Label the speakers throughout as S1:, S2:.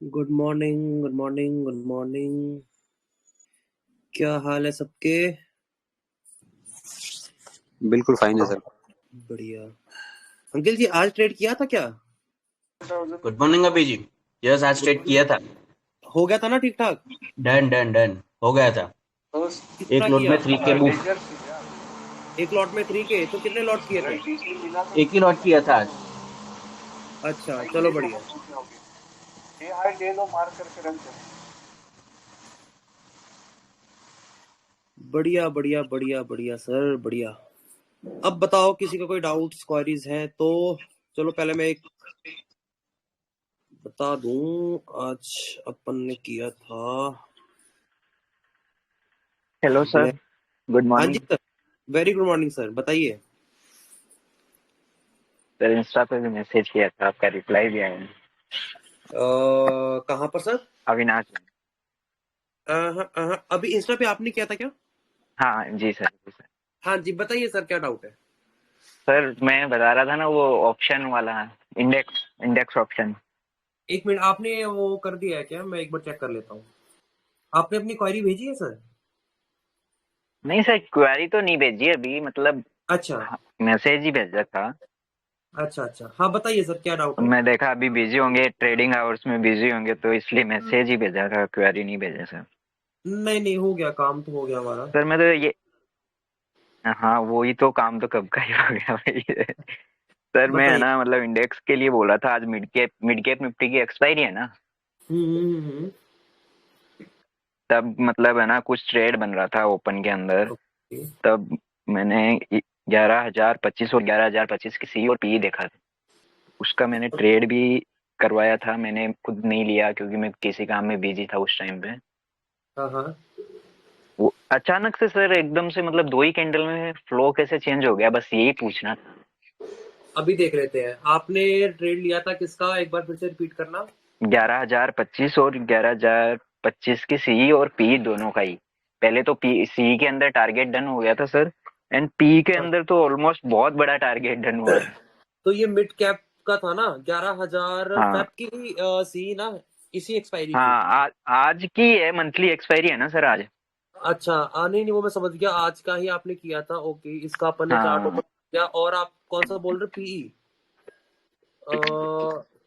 S1: Good morning, good morning, good morning. क्या हाल है सबके?
S2: बिल्कुल फाइन है सर।
S1: बढ़िया। अंकिल जी, आज ट्रेड किया था क्या?
S3: गुड मॉर्निंग अभी जी। यस, आज
S1: गुड
S3: ट्रेड
S1: मॉर्निंग।
S3: किया था।
S1: हो गया था ना ठीक ठाक?
S3: डन डन डन हो गया था।
S1: कितना
S3: एक लोड
S1: किया?
S3: में 3K बुक।
S1: एक लॉट में 3K, तो कितने लॉट किए थे?
S3: एक ही लॉट किया था आज।
S1: अच्छा, चलो बढ़िया। बढ़िया बढ़िया बढ़िया बढ़िया सर, बढ़िया। अब बताओ, किसी का कोई डाउट्स क्वेरीज हैं तो चलो पहले मैं एक बता दूं। आज अपन ने किया था।
S4: हेलो सर, गुड
S1: हाँ जी
S4: morning.
S1: Sir. Very good morning sir, बताइए।
S4: सर इंस्टा पे भी मैसेज किया था, आपका रिप्लाई भी आया है।
S1: कहाँ पर सर?
S4: अविनाश जी।
S1: अभी इंस्टा पे आपने किया था क्या?
S4: हाँ जी सर, जी सर।
S1: हाँ जी, बताइए सर, क्या डाउट है?
S4: सर मैं बता रहा था ना, वो ऑप्शन वाला इंडेक्स इंडेक्स ऑप्शन।
S1: एक मिनट, आपने वो कर दिया है क्या? मैं एक बार चेक कर लेता हूँ। आपने अपनी क्वेरी भेजी है सर?
S4: नहीं सर, क्वेरी तो नहीं भेजी अभी, मतलब
S1: अच्छा
S4: मैसेज ही भेजा था।
S1: अच्छा अच्छा, हाँ बताइए सर, क्या डाउट है?
S4: मैं देखा अभी बिजी होंगे, ट्रेडिंग आवर्स में बिजी होंगे, तो इसलिए मैसेज ही भेजा था, क्वेरी नहीं भेजा सर।
S1: नहीं नहीं, हो गया काम, तो हो गया हमारा।
S4: सर मैं तो ये, हाँ वही तो, काम तो कब का ही हो गया भाई। सर मैं है
S1: बताइए।
S4: ना, मतलब इंडेक्स के लिए बोला था, आज मिड कैप निफ्टी की एक्सपायरी है ना।
S1: हम्म।
S4: तब मतलब है ना, कुछ ट्रेड बन रहा था ओपन के अंदर।
S1: ओके।
S4: तब मैंने 11,025 और 11,025 की सी और पी देखा था। उसका मैंने ट्रेड भी करवाया था, मैंने खुद नहीं लिया क्योंकि मैं किसी काम में बिजी था उस टाइम पे।
S1: हाँ हाँ।
S4: वो अचानक से सर एकदम से, मतलब 2 ही कैंडल में फ्लो कैसे चेंज हो गया, बस यही पूछना था।
S1: अभी देख लेते हैं। आपने ट्रेड लिया था किसका, एक बार फिर से रिपीट करना।
S4: 11,025 और 11,025 की सी और पी दोनों का ही। पहले तो पी सी के अंदर टारगेट डन हो गया था सर, एंड पी के
S1: हाँ।
S4: अंदर तो ऑलमोस्ट बहुत बड़ा टारगेट डन हुआ था।
S1: तो ये मिड कैप का था ना, 11,000
S4: हाँ
S1: फैब की सी ना, इसी एक्सपायरी की।
S4: हाँ, आज की है, मंथली एक्सपायरी है ना सर आज।
S1: अच्छा, नहीं नहीं, वो मैं समझ गया, आज का ही आपने किया था। ओके, इसका अपन ने चार्ट ओपन
S4: हाँ
S1: किया। और आप कौन सा बोल रहे? पीई।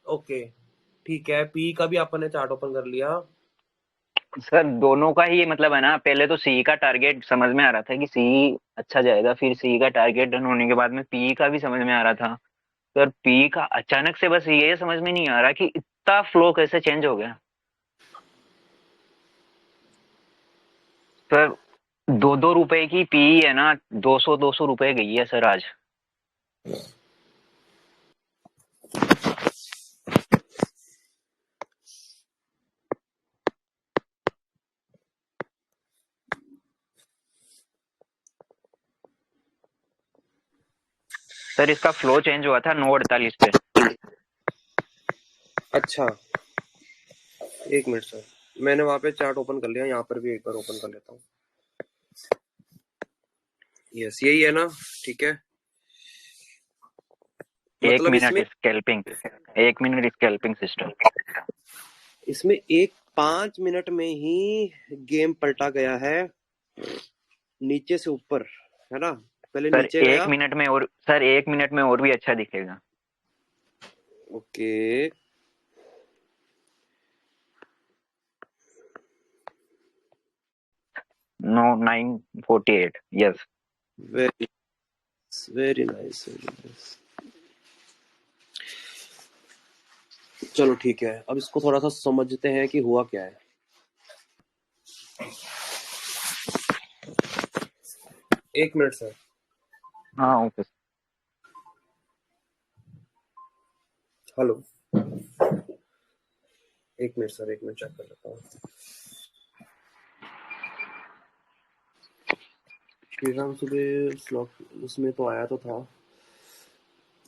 S1: ओके, ठीक है, पीई का भी अपन ने चार्ट ओपन कर लिया।
S4: सर, दोनों का ही मतलब है ना, पहले तो सी का टारगेट समझ में आ रहा था कि सी अच्छा जाएगा, फिर सी का टारगेट डन होने के बाद में पी का भी समझ में आ रहा था। सर पी का अचानक से बस ये समझ में नहीं आ रहा कि इतना फ्लो कैसे चेंज हो गया। सर 2-2 रुपए की पी है ना, 200-200 रुपए गई है सर आज। सर इसका फ्लो चेंज हुआ था 9:48 पे।
S1: अच्छा, एक मिनट सर, मैंने वहां पे चार्ट ओपन कर लिया, यहाँ पर भी एक बार ओपन कर लेता हूँ। यस, यही है ना? ठीक है।
S4: एक
S1: मतलब
S4: मिनट
S1: इसमें
S4: स्कैल्पिंग 1 मिनट स्कैल्पिंग सिस्टम।
S1: इसमें एक 5 मिनट में ही गेम पलटा गया है, नीचे से ऊपर, है ना? पहले
S4: सर
S1: नीचे
S4: एक
S1: गया।
S4: मिनट में और सर 1 मिनट में और भी अच्छा दिखेगा।
S1: Okay.
S4: No 9:48, yes.
S1: Very very nice, very nice. चलो ठीक है, अब इसको थोड़ा सा समझते हैं कि हुआ क्या है। एक मिनट सर।
S4: हाँ ओके।
S1: हेलो। एक मिनट सर, एक मिनट चेक कर लेता हूँ। श्रीराम सुबह स्लॉट उसमें तो आया तो था।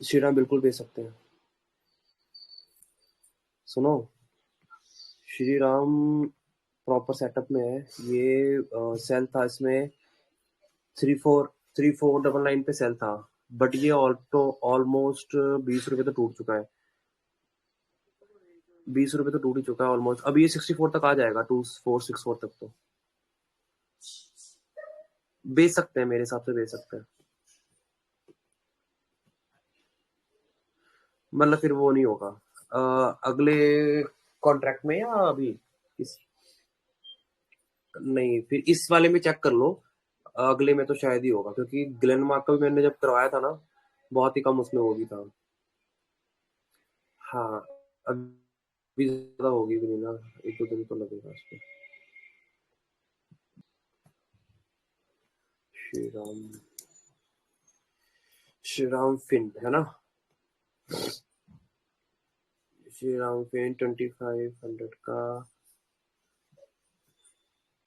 S1: श्रीराम बिल्कुल भेज सकते हैं। सुनो, श्रीराम प्रॉपर सेटअप में है। ये सेल था इसमें 34,3499 पे सेल था। बट ये ऑल्टो ऑलमोस्ट 20 रुपए तो टूट चुका है। 20 रुपए तो टूट ही चुका है ऑलमोस्ट। अब ये 64 तक आ जाएगा, 2464 तक तो बेच सकते हैं, मेरे हिसाब से बेच सकते हैं। मतलब फिर वो नहीं होगा अगले कॉन्ट्रैक्ट में या अभी इस, नहीं फिर इस वाले में चेक कर लो, अगले में तो शायद ही होगा, क्योंकि ग्लेनमार्क का भी मैंने जब करवाया था ना, बहुत ही कम उसमें वो भी था। हाँ, अभी ज्यादा होगी भी नहीं ना, 1-2 दिन तो लगेगा उसको। श्रीराम, श्रीराम फिन है ना, श्रीराम फिन 2500 का,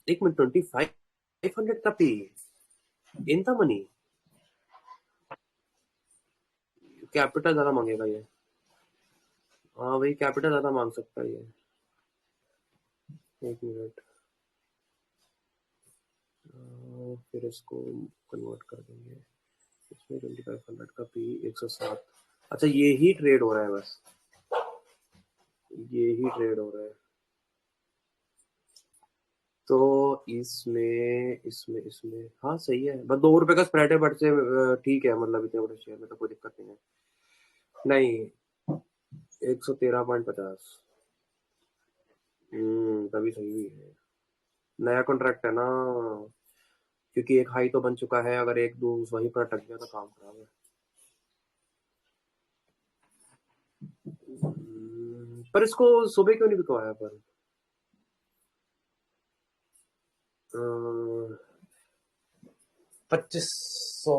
S1: 1 मिनट, 2500 का P in the money, capital ज्यादा मांगेगा ये। हाँ वही, कैपिटल ज्यादा मांग सकता है ये। 1 मिनट, फिर इसको कन्वर्ट कर देंगे, इसमें 2500 का पी 107। अच्छा ये ही ट्रेड हो रहा है बस, ये ही ट्रेड हो रहा है। तो इसमें इसमें इसमें हाँ सही है, बस 2 रुपए का स्प्रेड है, बट से ठीक है, मतलब इतने बड़े शेयर में तो कोई दिक्कत नहीं है। नहीं, 113.50। तभी सही हुई है, नया कॉन्ट्रैक्ट है ना, क्योंकि एक हाई तो बन चुका है, अगर एक दो वहीं पर अटक गया तो काम खराब है। पर इसको सुबह क्यों नहीं बिकवाया पर, 2500,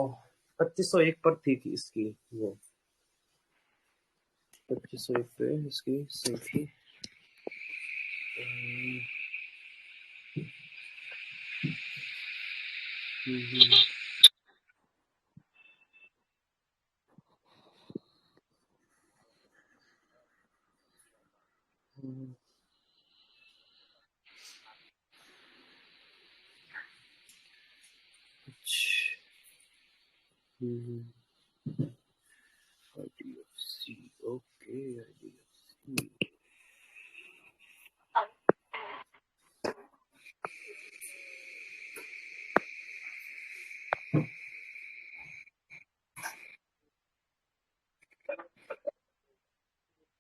S1: 2501 पर थी इसकी वो, 2501 पे इसकी सही थी। IDFC, okay IDFC।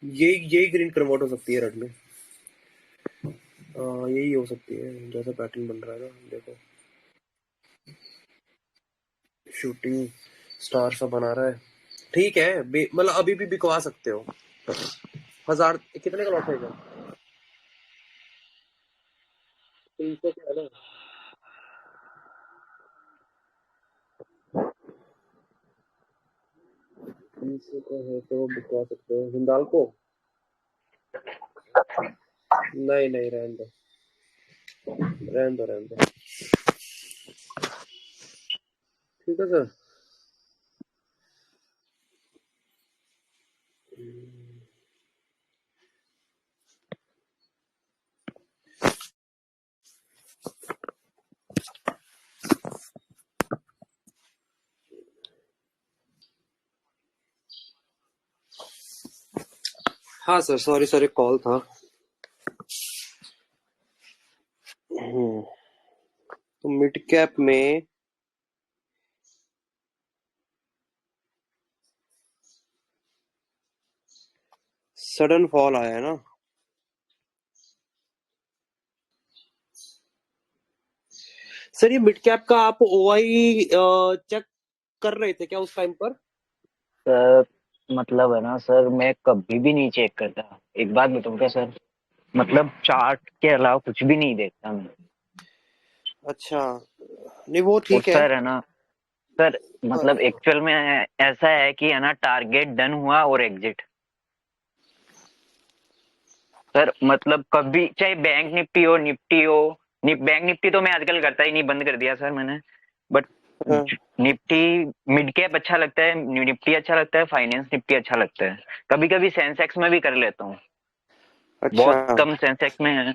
S1: यही ग्रीन कन्वर्ट हो सकती है रेड में, यही हो सकती है, जैसा पैटर्न बन रहा है ना, देखो शूटिंग स्टार सा बना रहा है। ठीक है, मतलब अभी भी बिकवा सकते हो। 1000 कितने का लॉट है, 300 का है ना, 300 का है तो बिकवा सकते हो हिंदाल को। नहीं नहीं, रहने दो रहने दो रहने दो, ठीक है सर। हाँ सर, सॉरी सर, एक कॉल था। तो मिड कैप में सडन फॉल आया है ना, सर ये मिड कैप का आप ओआई चेक कर रहे थे क्या उस टाइम पर?
S4: सर मतलब है ना सर, मैं कभी भी नहीं चेक करता, एक बात बताऊं क्या सर, मतलब चार्ट के अलावा कुछ भी नहीं देखता मैं।
S1: अच्छा, नहीं वो
S4: और
S1: ठीक है।
S4: सर है ना सर,
S1: हाँ,
S4: मतलब एक्चुअल में ऐसा है कि है ना, टारगेट डन हुआ और एग्जिट। सर मतलब कभी चाहे बैंक निफ्टी हो, निफ्टी हो, बैंक निफ्टी तो मैं आजकल करता ही नहीं, बंद कर दिया सर मैंने। बट
S1: हाँ,
S4: निफ्टी मिड कैप अच्छा लगता है, निफ्टी अच्छा लगता है, फाइनेंस निफ्टी अच्छा लगता है। कभी कभी सेंसेक्स में भी कर लेता हूँ,
S1: अच्छा।
S4: बहुत कम सेंसेक्स में है।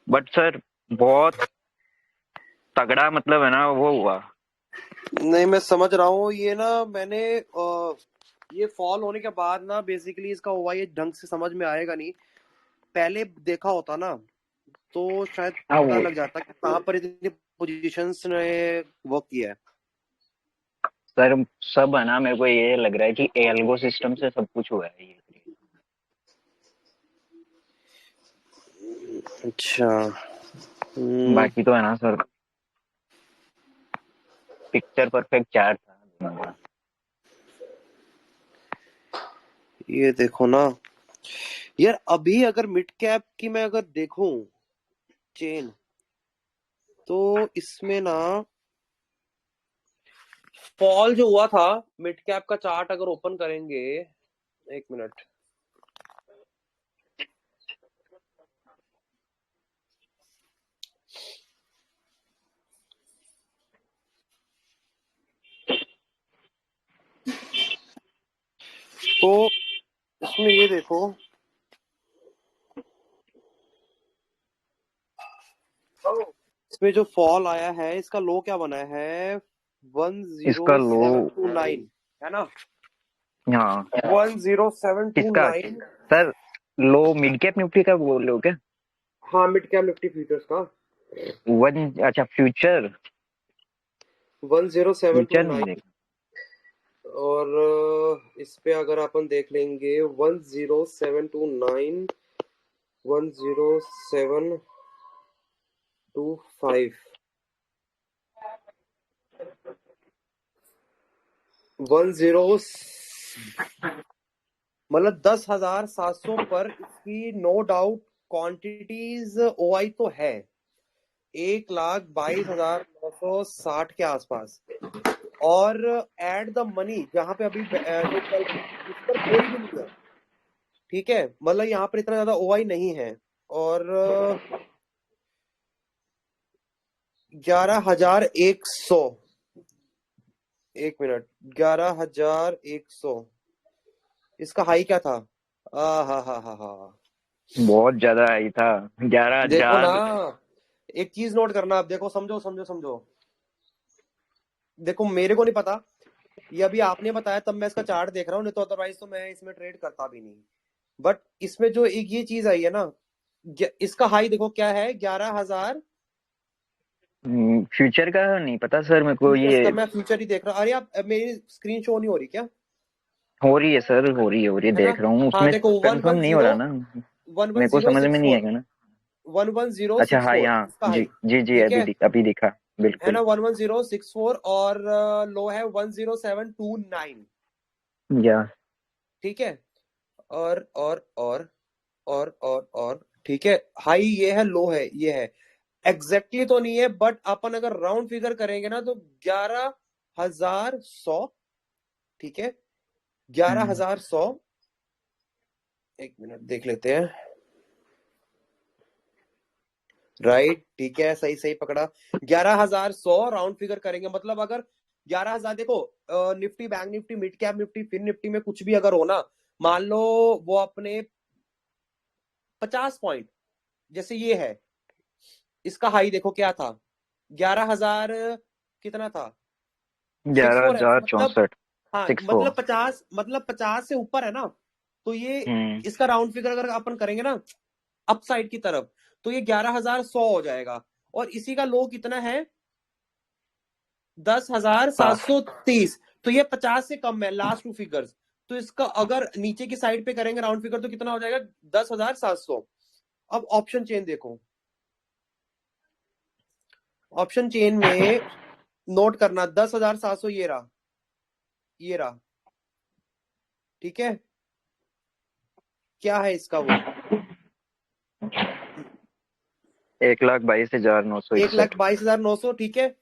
S4: बट सर बहुत तगड़ा मतलब है ना वो हुआ।
S1: नहीं मैं समझ रहा हूँ, ये ना मैंने ये फॉल होने के बाद ना बेसिकली इसका ओआई ढंग से समझ में आएगा नहीं, पहले देखा होता ना तो शायद
S4: हाँ
S1: पता
S4: वो
S1: लग जाता कि कहाँ पर इतनी पोजीशंस ने वर्क किया है।
S4: सर सब है ना, मेरे को ये लग रहा है कि एल्गो सिस्टम से सब कुछ हुआ है ये।
S1: अच्छा।
S4: बाकी तो है ना सर, पिक्चर परफेक्ट चार था दोनों का।
S1: ये देखो ना यार, अभी अगर मिड कैप की मैं अगर देखूं चेन, तो इसमें ना फॉल जो हुआ था मिड कैप का चार्ट अगर ओपन करेंगे, एक मिनट, तो इसमें ये देखो, इसमें जो फॉल आया है इसका लो क्या बना है,
S4: इसका लो
S1: 10729 है ना,
S4: हाँ
S1: 10729।
S4: सर लो मिड कैप निफ्टी का बोल रहे हो क्या?
S1: हाँ मिड कैप निफ्टी फ्यूचर्स का
S4: अच्छा फ्यूचर, फ्यूचर
S1: 10729।
S4: नहीं देखा।
S1: और इस पे अगर अपन देख लेंगे 10729 10725 10 मतलब 10,700 पर इसकी नो डाउट क्वांटिटीज ओआई तो है 1,22,960 के आसपास। और एट द मनी जहां पे अभी जो कल उस पर कोई भी नहीं है, ठीक है, मतलब यहाँ पर इतना ज्यादा ओआई नहीं है। और 11,100, एक मिनट, 11,100 इसका हाई क्या था? हा हा हा हा,
S4: बहुत ज्यादा आई था, ग्यारह
S1: देखो ना,
S4: हजार
S1: एक चीज नोट करना, आप देखो, समझो समझो समझो, देखो मेरे को नहीं पता, ये अभी आपने बताया तब मैं इसका चार्ट देख रहा हूँ, नहीं तो अदरवाइज तो मैं इसमें ट्रेड करता भी नहीं। बट इसमें जो एक ये चीज आई है ना, इसका हाई देखो क्या है, 11,000।
S4: फ्यूचर का नहीं पता सर मेरे को
S1: फ्यूचर्स
S4: ये।
S1: का मैं फ्यूचर ही देख रहा हूँ। अरे आप, मेरी स्क्रीन शो नहीं हो रही क्या?
S4: हो रही है सर, हो रही है
S1: है ना,
S4: देख रहा हूँ,
S1: हाँ
S4: उसमें
S1: देखो, वन
S4: कंफर्म
S1: वन
S4: नहीं हो
S1: जीरो
S4: रहा ना,
S1: वन वन
S4: मेरे को
S1: जीरो
S4: समझ में
S1: सिक्स
S4: नहीं
S1: फोर
S4: आएगा ना।
S1: वन वन जीरो
S4: अच्छा
S1: सिक्स
S4: हाँ
S1: फोर
S4: यहाँ
S1: इसका
S4: जी
S1: हाई,
S4: जी जी,
S1: ठीक है,
S4: अभी दिखा
S1: है
S4: बिल्कुल।
S1: ना, 11064। और लो है 10729,
S4: या
S1: ठीक है। और ठीक है, हाई ये है, लो है ये है, एग्जैक्टली तो नहीं है, बट अपन अगर राउंड फिगर करेंगे ना तो 11,100, ठीक है, 11,100। एक मिनट देख लेते हैं, राइट, ठीक है, सही सही पकड़ा, 11,100 राउंड फिगर करेंगे, मतलब अगर 11,000 देखो, Nifty, bank Nifty, mid cap Nifty, fin Nifty में कुछ भी अगर हो ना, मान लो वो अपने 50 पॉइंट, जैसे ये है, इसका हाई देखो क्या था, 11,000 कितना था, सिक्स
S4: ग्यारह
S1: फोर है
S4: हजार
S1: मतलब,
S4: चौसठ
S1: हाँ
S4: 64।
S1: मतलब 50, मतलब 50 से ऊपर है ना, तो ये
S4: हम्म
S1: इसका राउंड फिगर अगर अपन करेंगे ना अप साइड की तरफ, तो ये 11,100 हो जाएगा। और इसी का लो कितना है, 10,730, तो ये 50 से कम है लास्ट टू फिगर्स। तो इसका अगर नीचे की साइड पे करेंगे राउंड फिगर तो कितना हो जाएगा, 10,700। अब ऑप्शन चेन देखो, ऑप्शन चेन में नोट करना, 10,700 ये रहा, ये रहा, ठीक है, क्या है इसका वो,
S4: 1,22,961।
S1: 1,22,900, ठीक है।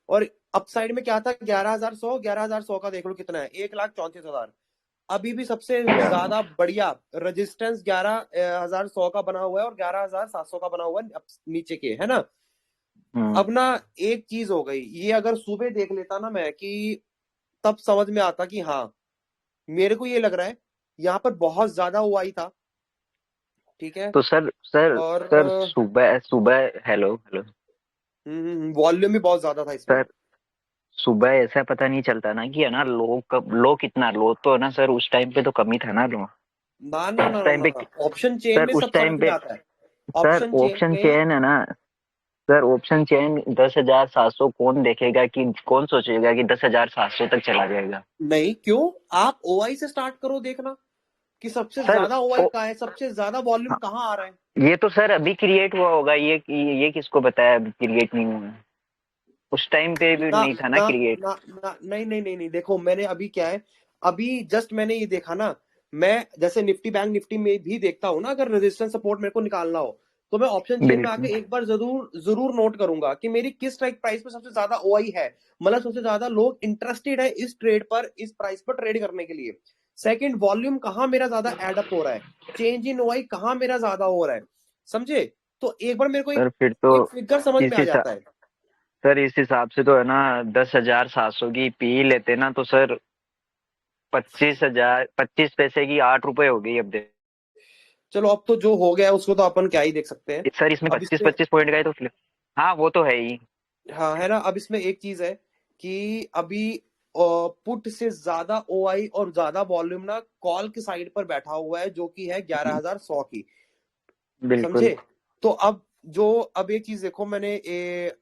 S1: और अपसाइड में क्या था, 11,100, 11,100 का देख लो कितना है, 1,34,000। अभी भी सबसे
S4: या
S1: ज्यादा बढ़िया रेजिस्टेंस 11,100 का बना हुआ है और 11,700 का बना हुआ है नीचे के, है ना।
S4: हम्म
S1: अब ना एक चीज हो गई, ये अगर सुबह देख लेता ना मैं, कि तब समझ में आता कि हाँ, मेरे को ये लग रहा है यहाँ पर बहुत ज्यादा हुआ था, ठीक है।
S4: तो सर सर
S1: और
S4: सर सुबह सुबह हेलो हेलो
S1: वॉल्यूम भी बहुत ज्यादा था इसमें।
S4: सर, सुबह ऐसा पता नहीं चलता ना कि है ना लो कब, लो कितना लो तो है ना सर, उस टाइम पे तो कमी था ना लो।
S1: ना ना
S4: उस
S1: ना ना
S4: टाइम
S1: ना
S4: पे
S1: ना, ऑप्शन चेन
S4: सर
S1: में
S4: उस
S1: सब
S4: टाइम
S1: समझ में
S4: पे
S1: आता है।
S4: सर
S1: ऑप्शन चेन
S4: ऑप्शन
S1: में
S4: चेन है ना सर, ऑप्शन चेन 10,700 कौन देखेगा, कि कौन सोचेगा कि 10,700 तक चला जाएगा।
S1: नहीं, क्यों? आप ओआई से स्टार्ट करो, देखना कि सबसे
S4: सर
S1: ज्यादा ओआई
S4: ओ,
S1: कहाँ है, सबसे ज्यादा वॉल्यूम
S4: हाँ,
S1: कहाँ आ रहा है।
S4: ये तो सर अभी क्रिएट हुआ होगा, ये किसको बताया अभी क्रिएट नहीं हुआ है? उस टाइम पे भी
S1: ना
S4: नहीं था ना
S1: ना
S4: क्रिएट।
S1: नहीं नहीं नहीं नहीं, देखो मैंने अभी क्या है, अभी जस्ट मैंने ये देखा ना, मैं जैसे निफ्टी बैंक निफ्टी में भी देखता हूँ ना, अगर रेजिस्टेंस सपोर्ट मेरे को निकालना हो तो मैं ऑप्शन चेन में
S4: बिल्कुल
S1: आके एक बार जरूर जरूर नोट करूंगा कि मेरी किस स्ट्राइक प्राइस पे सबसे ज्यादा ओआई है, मतलब सबसे ज्यादा लोग इंटरेस्टेड है इस ट्रेड पर, इस प्राइस पर ट्रेड करने के लिए। सेकंड, वॉल्यूम कहाँ मेरा ज्यादा एडअप हो रहा है, चेंज इन ओआई कहाँ मेरा ज्यादा हो रहा है, समझे? तो एक बार मेरे को
S4: सर, फिर तो
S1: एक फिगर समझ में
S4: इस
S1: आ
S4: हिसाब
S1: जाता है।
S4: सर इस हिसाब से तो है ना, 10,700 की पी लेते ना तो सर 25 पैसे की 8 रुपए हो गई अब दे।
S1: चलो अब तो जो हो गया है उसको तो अपन क्या ही देख सकते हैं।
S4: सर इसमें
S1: अब
S4: 25
S1: इसमें,
S4: 25 पॉइंट का है तो हाँ वो तो है ही।
S1: हाँ है ना, अब इसमें एक चीज है कि अभी पुट से ज्यादा ओआई और ज्यादा वॉल्यूम ना कॉल की साइड पर बैठा हुआ है, जो कि है 11,100 की,
S4: बिल्कुल।
S1: समझे? तो अब जो, अब एक चीज देखो, मैंने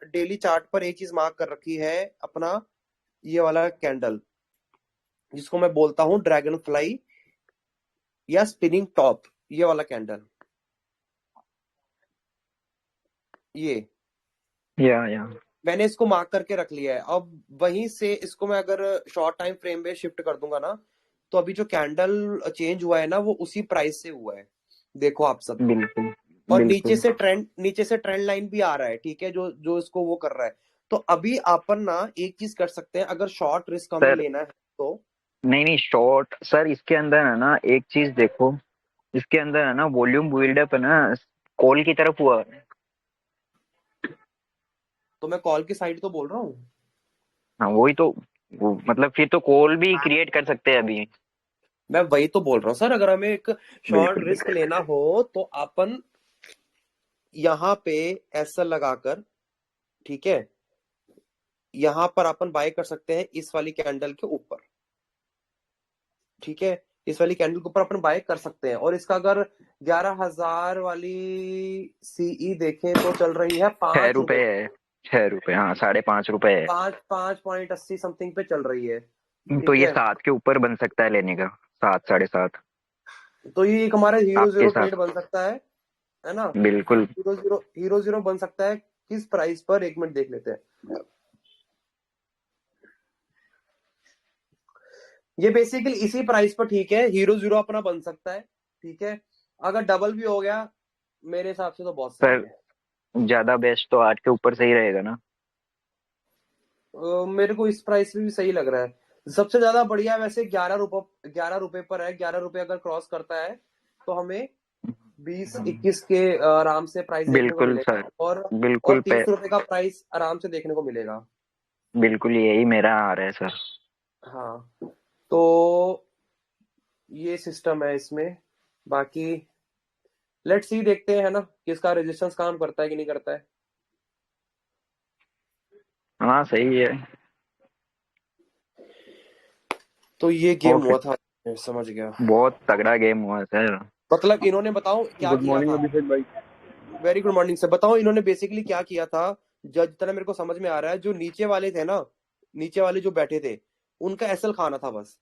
S1: डेली चार्ट पर एक चीज मार्क कर रखी है, अपना ये वाला कैंडल जिसको मैं बोलता हूँ ड्रैगन फ्लाई या स्पिनिंग टॉप, ये वाला कैंडल, ये
S4: या
S1: मैंने इसको मार्क करके रख लिया है। अब वहीं से इसको मैं अगर शॉर्ट टाइम फ्रेम में शिफ्ट कर दूंगा ना, तो अभी जो कैंडल चेंज हुआ है ना वो उसी प्राइस से हुआ है, देखो आप सब।
S4: बिल्कुल
S1: और
S4: बिल्कुल।
S1: नीचे से ट्रेंड लाइन भी आ रहा है, ठीक है, जो जो इसको वो कर रहा है। तो अभी अपन ना एक चीज कर सकते हैं, अगर शॉर्ट रिस्क हमें
S4: सर
S1: लेना है तो।
S4: नहीं नहीं, शॉर्ट सर इसके अंदर है ना, एक चीज देखो, इसके अंदर है ना वॉल्यूम बिल्डअप है ना, कॉल की तरफ हुआ है।
S1: तो मैं कॉल की साइड तो बोल रहा हूँ।
S4: हाँ वही तो, मतलब फिर तो कॉल भी क्रिएट कर सकते हैं अभी।
S1: मैं वही तो बोल रहा हूँ सर, अगर हमें एक शॉर्ट
S4: बिल्कुल
S1: रिस्क
S4: बिल्कुल।
S1: लेना हो तो अपन यहाँ पे ऐसा लगाकर, ठीक है, यहां पर अपन बाय कर सकते हैं इस वाली कैंडल के ऊपर, ठीक है, इस वाली कैंडल के ऊपर अपन बाय कर सकते हैं। और इसका अगर 11,000 वाली सीई देखें तो चल रही है
S4: छह
S1: 5 रुपए,
S4: रुपए है, 6 रुपए, हाँ 5.5 रुपए है।
S1: 5.80 समथिंग पे चल रही है,
S4: तो
S1: ठीक
S4: ये
S1: है।
S4: 7 के ऊपर बन सकता है लेने का, 7 7.5
S1: तो ये एक हमारा हीरो
S4: आपके
S1: जीरो
S4: साथ।
S1: ट्रेड बन सकता है ना?
S4: बिल्कुल।
S1: हीरो जीरो बन सकता है किस प्राइस पर, एक मिनट देख लेते हैं। ये बेसिकली इसी प्राइस पर, ठीक है, हीरो जीरो अपना बन सकता है, ठीक है। अगर डबल भी हो गया मेरे हिसाब से तो बहुत सही
S4: सर
S1: है।
S4: ज्यादा बेस्ट तो 8 के ऊपर सही रहेगा ना।
S1: मेरे को इस प्राइस पे भी सही लग रहा है। सबसे ज्यादा बढ़िया वैसे 11 रुपए, 11 रुपए पर है। 11 रुपए अगर क्रॉस करता है तो हमें 20-21 के आराम से प्राइस देखने को
S4: बिल्कुल
S1: मिलेगा,
S4: सर।
S1: और
S4: बिल्कुल
S1: 30 रुपए का प्राइस आराम से देखने को मिलेगा।
S4: बिल्कुल यही मेरा आ रहा है सर।
S1: हाँ, तो ये सिस्टम है इसमें। बाकी लेट्स सी, देखते हैं, है ना, कि इसका रेजिस्टेंस काम करता है कि नहीं करता है।
S4: हाँ सही है।
S1: तो ये गेम
S4: ओके।
S1: हुआ था, मैं समझ गया।
S4: बहुत तगड़ा गेम हुआ सर।
S1: मतलब इन्होंने, बताओ क्या
S2: गुड
S1: किया
S2: मॉर्निंग
S1: था।
S2: अभिषेक भाई।
S1: वेरी गुड मॉर्निंग से, बताओ इन्होंने बेसिकली क्या किया था। जज जितना मेरे को समझ में आ रहा है, जो नीचे वाले थे ना, नीचे वाले जो बैठे थे, उनका एसएल खाना था बस।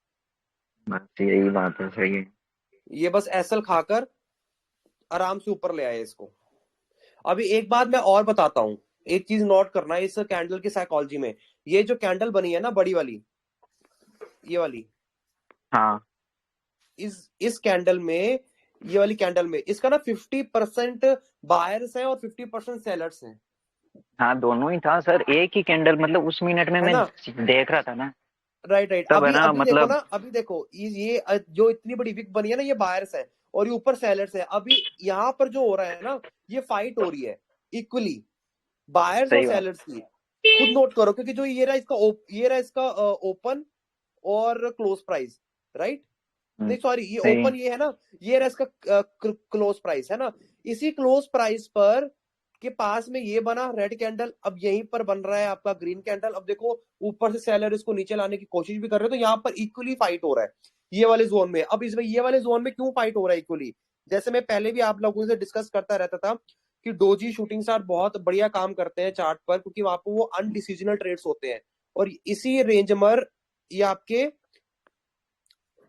S4: बस यही बात है, सही है।
S1: ये बस एसएल खाकर आराम से ऊपर ले आए इसको। अभी एक बात मैं और बताता हूँ, एक चीज नोट करना है इस कैंडल की साइकोलॉजी में। ये जो कैंडल बनी है ना बड़ी वाली, ये वाली,
S4: हाँ
S1: इस कैंडल में, ये वाली कैंडल में इसका ना 50% बायर्स है और 50% सेलर्स हैं,
S4: हाँ, दोनों ही था सर, एक ही कैंडल, मतलब उस मिनट में
S1: है
S4: मैं
S1: ना?
S4: देख रहा था ना।
S1: राइट राइट,
S4: तब है
S1: अभी
S4: ना
S1: अभी देखो
S4: मतलब।
S1: ना, अभी देखो ये जो इतनी बड़ी विक बनी है ना, ये बायर्स है और ये ऊपर सेलर्स है। अभी यहाँ पर जो हो रहा है ना, ये फाइट हो रही है इक्वली, बायर्स और
S4: सही बात।
S1: सेलर्स की। खुद नोट करो, क्योंकि जो ये रहा इसका ओपन और क्लोज प्राइस, राइट? नहीं सॉरी, ये
S4: सही।
S1: ओपन ये है ना, ये रहा इसका क्लोज प्राइस, है ना? इसी क्लोज प्राइस पर के पास में ये बना रेड कैंडल, अब यहीं पर बन रहा है आपका ग्रीन कैंडल। अब देखो ऊपर से सेलर इसको नीचे लाने की कोशिश भी कर रहे हो, तो यहाँ पर इक्वली फाइट हो रहा है। ये वाले जोन में। अब इसमें ये वाले जोन में क्यों फाइट हो रहा है इक्वली, जैसे मैं पहले भी आप लोगों से डिस्कस करता रहता था कि डोजी शूटिंग स्टार बहुत बढ़िया काम करते हैं चार्ट पर, क्योंकि वहां पर वो अनडिसीजनल ट्रेड्स होते हैं, और इसी रेंजमर ये आपके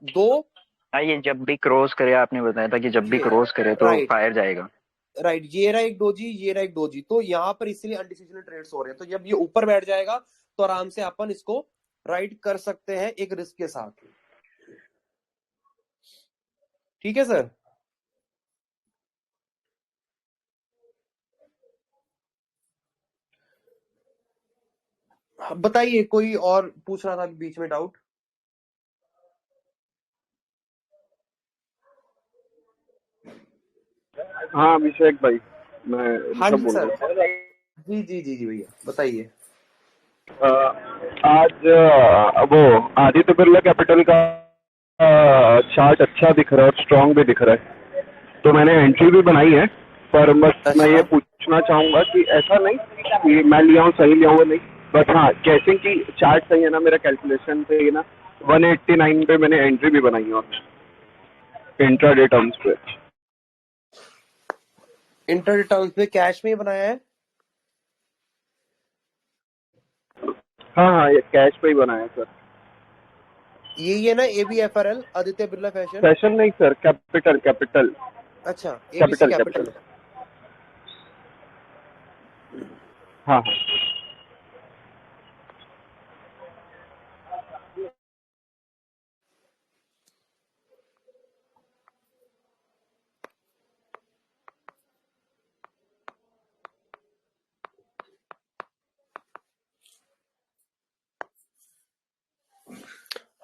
S1: दो
S4: ये जब भी क्रॉस करे, आपने बताया था कि जब भी क्रॉस करे तो
S1: राइट
S4: फायर जाएगा।
S1: राइट, ये रहा एक डोजी, ये रहा एक डोजी, तो यहाँ पर इसलिए अनडिसीजनल ट्रेड्स हो रहे हैं। तो जब ये ऊपर बैठ जाएगा तो आराम से अपन इसको राइड कर सकते हैं एक रिस्क के साथ। ठीक है सर। बताइए, कोई और पूछ रहा था बीच में डाउट?
S2: हाँ अभिषेक भाई, मैं
S1: हाँ
S2: ऋषभ
S1: जी
S2: बोल
S1: सर,
S2: रहा हूँ।
S1: जी जी जी जी भैया बताइए।
S2: आज वो आदित्य बिरला कैपिटल का चार्ट अच्छा दिख रहा है और स्ट्रांग भी दिख रहा है, तो मैंने एंट्री भी बनाई है। पर बस मैं ये
S1: अच्छा,
S2: पूछना चाहूंगा कि ऐसा नहीं कि मैं लिया हूँ सही लिया हूँ नहीं, बट हाँ कैसिंग की चार्ट सही है ना, मेरा कैलकुलेशन सही है ना। 189 पे मैंने एंट्री भी बनाई है और इंट्राडे टर्म्स पे।
S1: इंटर टर्म्स में कैश में ही बनाया है?
S2: हाँ हाँ, ये कैश पे ही बनाया सर।
S1: यही है ना ABFRL, Aditya Birla fashion?
S2: Fashion नहीं सर, कैपिटल कैपिटल
S1: अच्छा, ABC
S2: कैपिटल
S1: कैपिटल।
S2: कैपिटल। हाँ हाँ।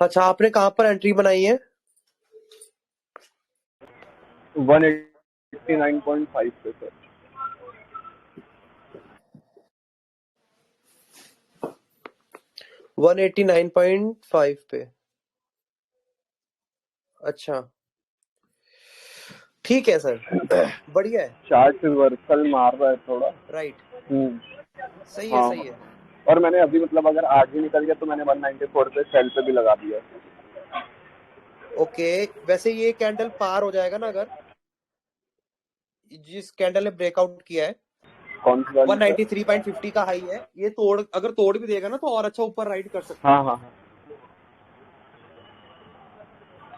S1: अच्छा, आपने कहाँ पर एंट्री बनाई है?
S2: 189.5 पे सर।
S1: 189.5 पे। अच्छा, ठीक है सर, बढ़िया है।
S2: चार्ट रिवर्सल मार रहा है थोड़ा।
S1: राइट, सही है
S2: हाँ
S1: सही है।
S2: और मैंने अभी मतलब अगर आज ही निकल गया तो मैंने 194 पे सेल पे भी लगा दिया।
S1: ओके, वैसे ये कैंडल पार हो जाएगा ना अगर जिस कैंडल ने ब्रेकआउट किया है?
S2: कौन सी वाली सर?
S1: 193.50 का हाई है, ये अगर तोड़ भी देगा ना तो और अच्छा ऊपर राइड कर सकता है।
S2: हाँ हाँ हाँ,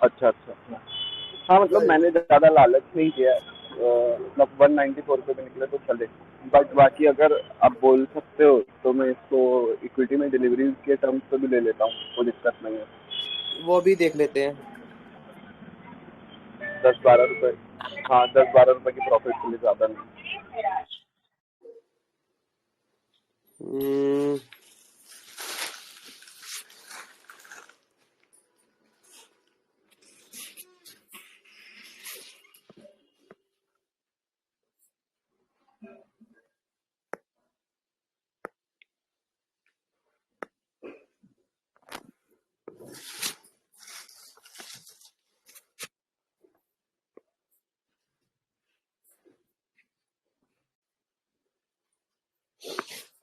S2: अच्छा अच्छा। हाँ मतलब मैंने ज़्यादा लालच नहीं किया है, मतलब 194 पे भी निकले तो चले, बट बाकी अगर आप बोल सकते हो तो मैं इसको इक्विटी में डिलीवरी के टर्म्स पे भी ले लेता हूँ, कोई दिक्कत नहीं है।
S1: वो भी देख लेते हैं।
S2: 10-12 रुपये, हाँ 10-12 रुपये की प्रॉफिट के लिए ज़्यादा नहीं।
S1: हम्म,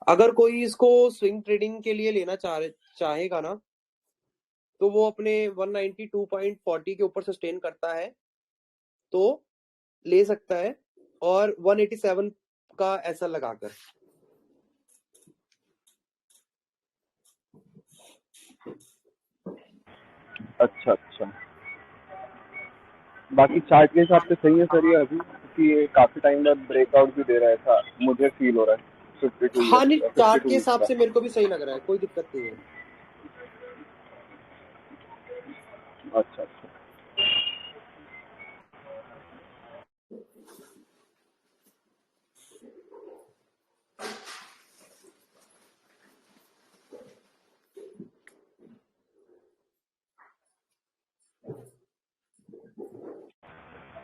S1: अगर कोई इसको स्विंग ट्रेडिंग के लिए लेना चाहेगा ना, तो वो अपने 192.40 के ऊपर सस्टेन करता है तो ले सकता है, और 187 का ऐसा लगाकर।
S2: अच्छा अच्छा, बाकी चार्ट के हिसाब से सही है सर ये अभी, क्योंकि ये काफ़ी टाइम बाद ब्रेकआउट भी दे रहा है, ऐसा मुझे फील हो रहा है। 52
S1: हाँ नहीं,
S2: ईयर
S1: चार्ट
S2: 52
S1: के
S2: वीक
S1: हिसाब
S2: का।
S1: से मेरे को भी सही लग रहा है, कोई दिक्कत नहीं है।
S2: अच्छा अच्छा।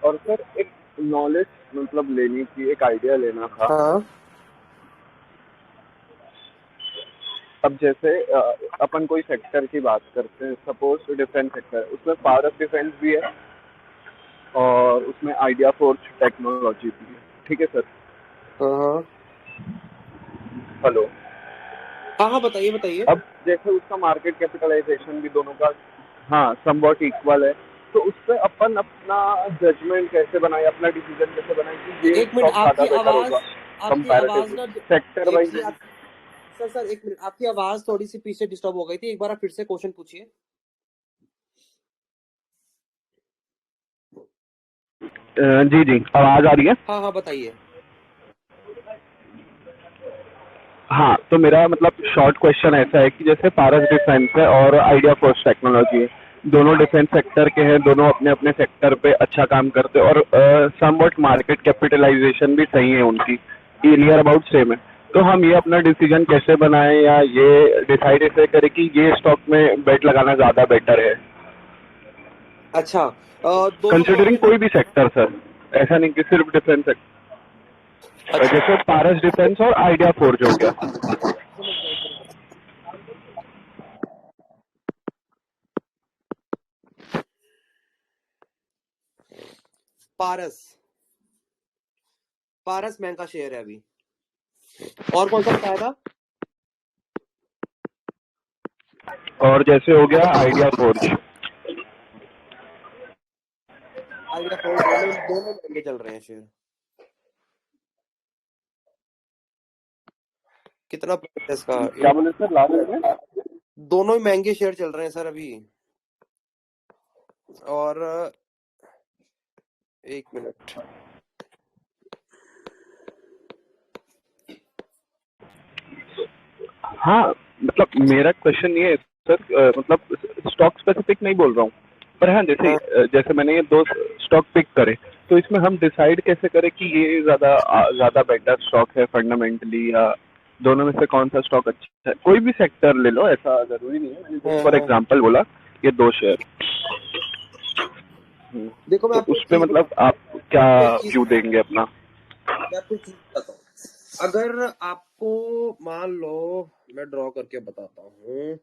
S2: और सर एक नॉलेज मतलब लेनी थी, एक आइडिया लेना था।
S1: हाँ,
S2: अब जैसे अपन कोई सेक्टर की बात करते हैं, सपोज डिफेंस सेक्टर है, उसमें पावर ऑफ डिफेंस भी है और उसमें आइडिया फोर्स टेक्नोलॉजी भी है, ठीक है सर?
S1: हाँ,
S2: हेलो।
S1: हाँ हाँ, बताइए बताइए।
S2: अब जैसे उसका मार्केट कैपिटलाइजेशन भी दोनों का हाँ समवॉट इक्वल है, तो उस पे अपन अपना जजमेंट कैसे बनाए, अपना डिसीजन कैसे बनाए कि ये
S1: एक मिनट,
S2: स्टॉक ज्यादा बेटर होगा
S1: आपकी आवाज
S2: कंपैरेटिवली
S1: ना
S2: सेक्टर
S1: एक
S2: वाइज।
S1: जी सर एक मिनट, आपकी आवाज थोड़ी सी पीछे डिस्टर्ब हो गई थी, एक बार आप फिर से क्वेश्चन पूछिए।
S2: जी जी, आवाज आ रही है?
S1: हाँ बताइए।
S2: हाँ, तो मेरा मतलब शॉर्ट क्वेश्चन ऐसा है कि जैसे पारस डिफेंस है और आइडिया फोर्स टेक्नोलॉजी है, दोनों डिफेंस सेक्टर के हैं, दोनों अपने अपने सेक्टर पे अच्छा काम करते हैं और समवट मार्केट कैपिटलाइजेशन भी सही है उनकी, नियर अबाउट सेम है। तो हम ये अपना डिसीजन कैसे बनाएं या ये डिसाइड ऐसे करें कि ये स्टॉक में बेट लगाना ज़्यादा बेटर है,
S1: अच्छा, दोनों स्टॉक
S2: कंसिडरिंग
S1: के
S2: कोई
S1: नाम।
S2: भी सेक्टर सर, ऐसा नहीं कि सिर्फ डिफेंस सेक्टर,
S1: अच्छा,
S2: जैसे पारस डिफेंस और आइडिया फोर्ज हो गया।
S1: समझ गया, एक मिनट। पारस पारस बैंक का शेयर है अभी। और कौन सा बताया था?
S2: और जैसे हो गया आइडिया फोर्ज।
S1: आइडिया फोर, दोनों महंगे चल रहे हैं शेयर। कितना प्राइस है इसका?
S2: क्या बोले सर लास्ट में?
S1: दोनों ही महंगे शेयर चल रहे हैं सर अभी। और एक मिनट,
S2: हाँ, मतलब मेरा क्वेश्चन ये है सर, मतलब स्टॉक स्पेसिफिक नहीं बोल रहा हूँ, पर हाँ जैसे
S1: हाँ,
S2: जैसे मैंने ये दो स्टॉक पिक करे, तो इसमें हम डिसाइड कैसे करें कि ये ज्यादा बेटर स्टॉक है फंडामेंटली, या दोनों में से कौन सा स्टॉक अच्छा है? कोई भी सेक्टर ले लो, ऐसा जरूरी नहीं है, मैंने फॉर
S1: हाँ।
S2: एग्जांपल बोला ये दो शेयर।
S1: देखो,
S2: तो उस पे मतलब आप क्या व्यू देंगे अपना?
S1: मैं आपको एक चीज बताता हूँ। अगर आपको मान लो, मैं ड्रॉ करके बताता हूँ।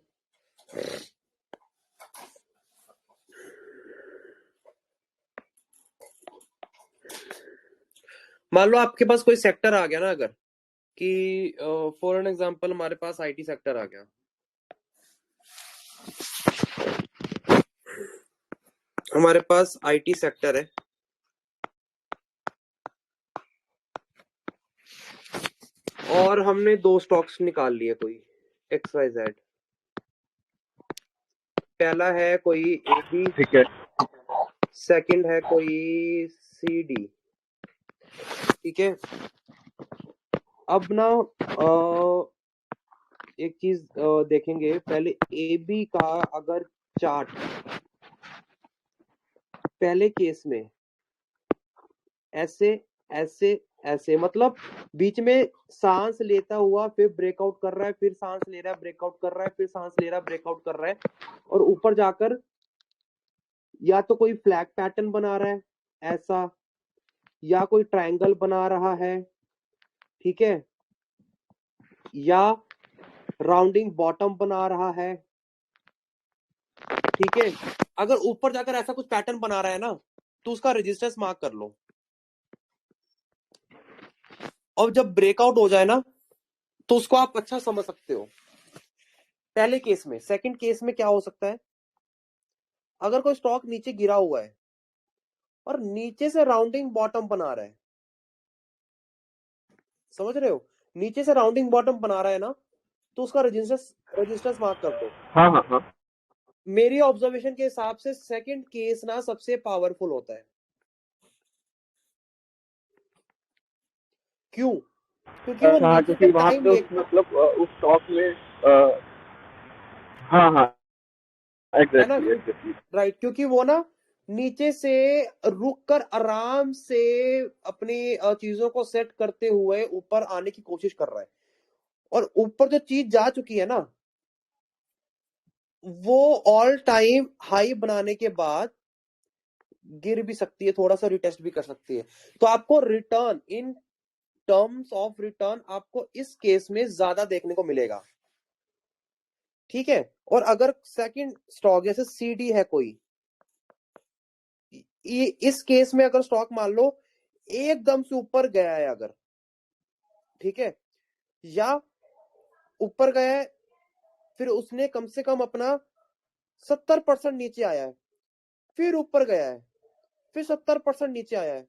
S1: मान लो आपके पास कोई सेक्टर आ गया ना, अगर कि फॉर एन एग्जांपल हमारे पास आईटी सेक्टर आ गया। हमारे पास आईटी सेक्टर है और हमने दो स्टॉक्स निकाल लिए, कोई XYZ। पहला है कोई AB,
S2: ठीक है।
S1: सेकंड है कोई CD। ठीक है। अब ना एक चीज देखेंगे पहले, AB का अगर चार्ट पहले केस में ऐसे ऐसे ऐसे, मतलब बीच में सांस लेता हुआ फिर ब्रेकआउट कर रहा है, फिर सांस ले रहा है, ब्रेकआउट कर रहा है, फिर सांस ले रहा है, ब्रेकआउट कर रहा है, और ऊपर जाकर या तो कोई फ्लैग पैटर्न बना रहा है ऐसा, या कोई ट्रायंगल बना रहा है, ठीक है, या राउंडिंग बॉटम बना रहा है, ठीक है। अगर ऊपर जाकर ऐसा कुछ पैटर्न बना रहा है ना, तो उसका रेजिस्टेंस मार्क कर लो। और जब ब्रेकआउट हो जाए ना, तो उसको आप अच्छा समझ सकते हो पहले केस में। सेकंड केस में क्या हो सकता है, अगर कोई स्टॉक नीचे गिरा हुआ है और नीचे से राउंडिंग बॉटम बना रहा है, समझ रहे हो, नीचे से राउंडिंग बॉटम बना रहा है ना, तो उसका रेजिस्टेंस मार्क कर दो।
S2: हाँ हाँ हाँ।
S1: मेरी ऑब्जर्वेशन के हिसाब से सेकंड केस ना सबसे पावरफुल होता है। क्यों? क्योंकि वो
S2: हाँ,
S1: नीचे से
S2: क्योंकि वहां
S1: टाइम
S2: पे
S1: ले,
S2: मतलब उस स्टॉक में हाँ हाँ,
S1: है ना,
S2: एग्जैक्टली एग्जैक्टली।
S1: राइट, क्योंकि वो ना नीचे से रुक कर आराम से अपनी चीजों को सेट करते हुए ऊपर आने की कोशिश कर रहा है, और ऊपर जो चीज जा चुकी है ना, वो ऑल टाइम हाई बनाने के बाद गिर भी सकती है, थोड़ा सा रिटेस्ट भी कर सकती है। तो आपको return, in terms of return, आपको इस केस में ज्यादा देखने को मिलेगा, ठीक है। और अगर सेकंड स्टॉक जैसे CD है कोई, इस केस में अगर स्टॉक मान लो एकदम से ऊपर गया है अगर, ठीक है, या ऊपर गया है, फिर उसने कम से कम अपना 70% नीचे आया है, फिर ऊपर गया है, फिर 70% नीचे आया है।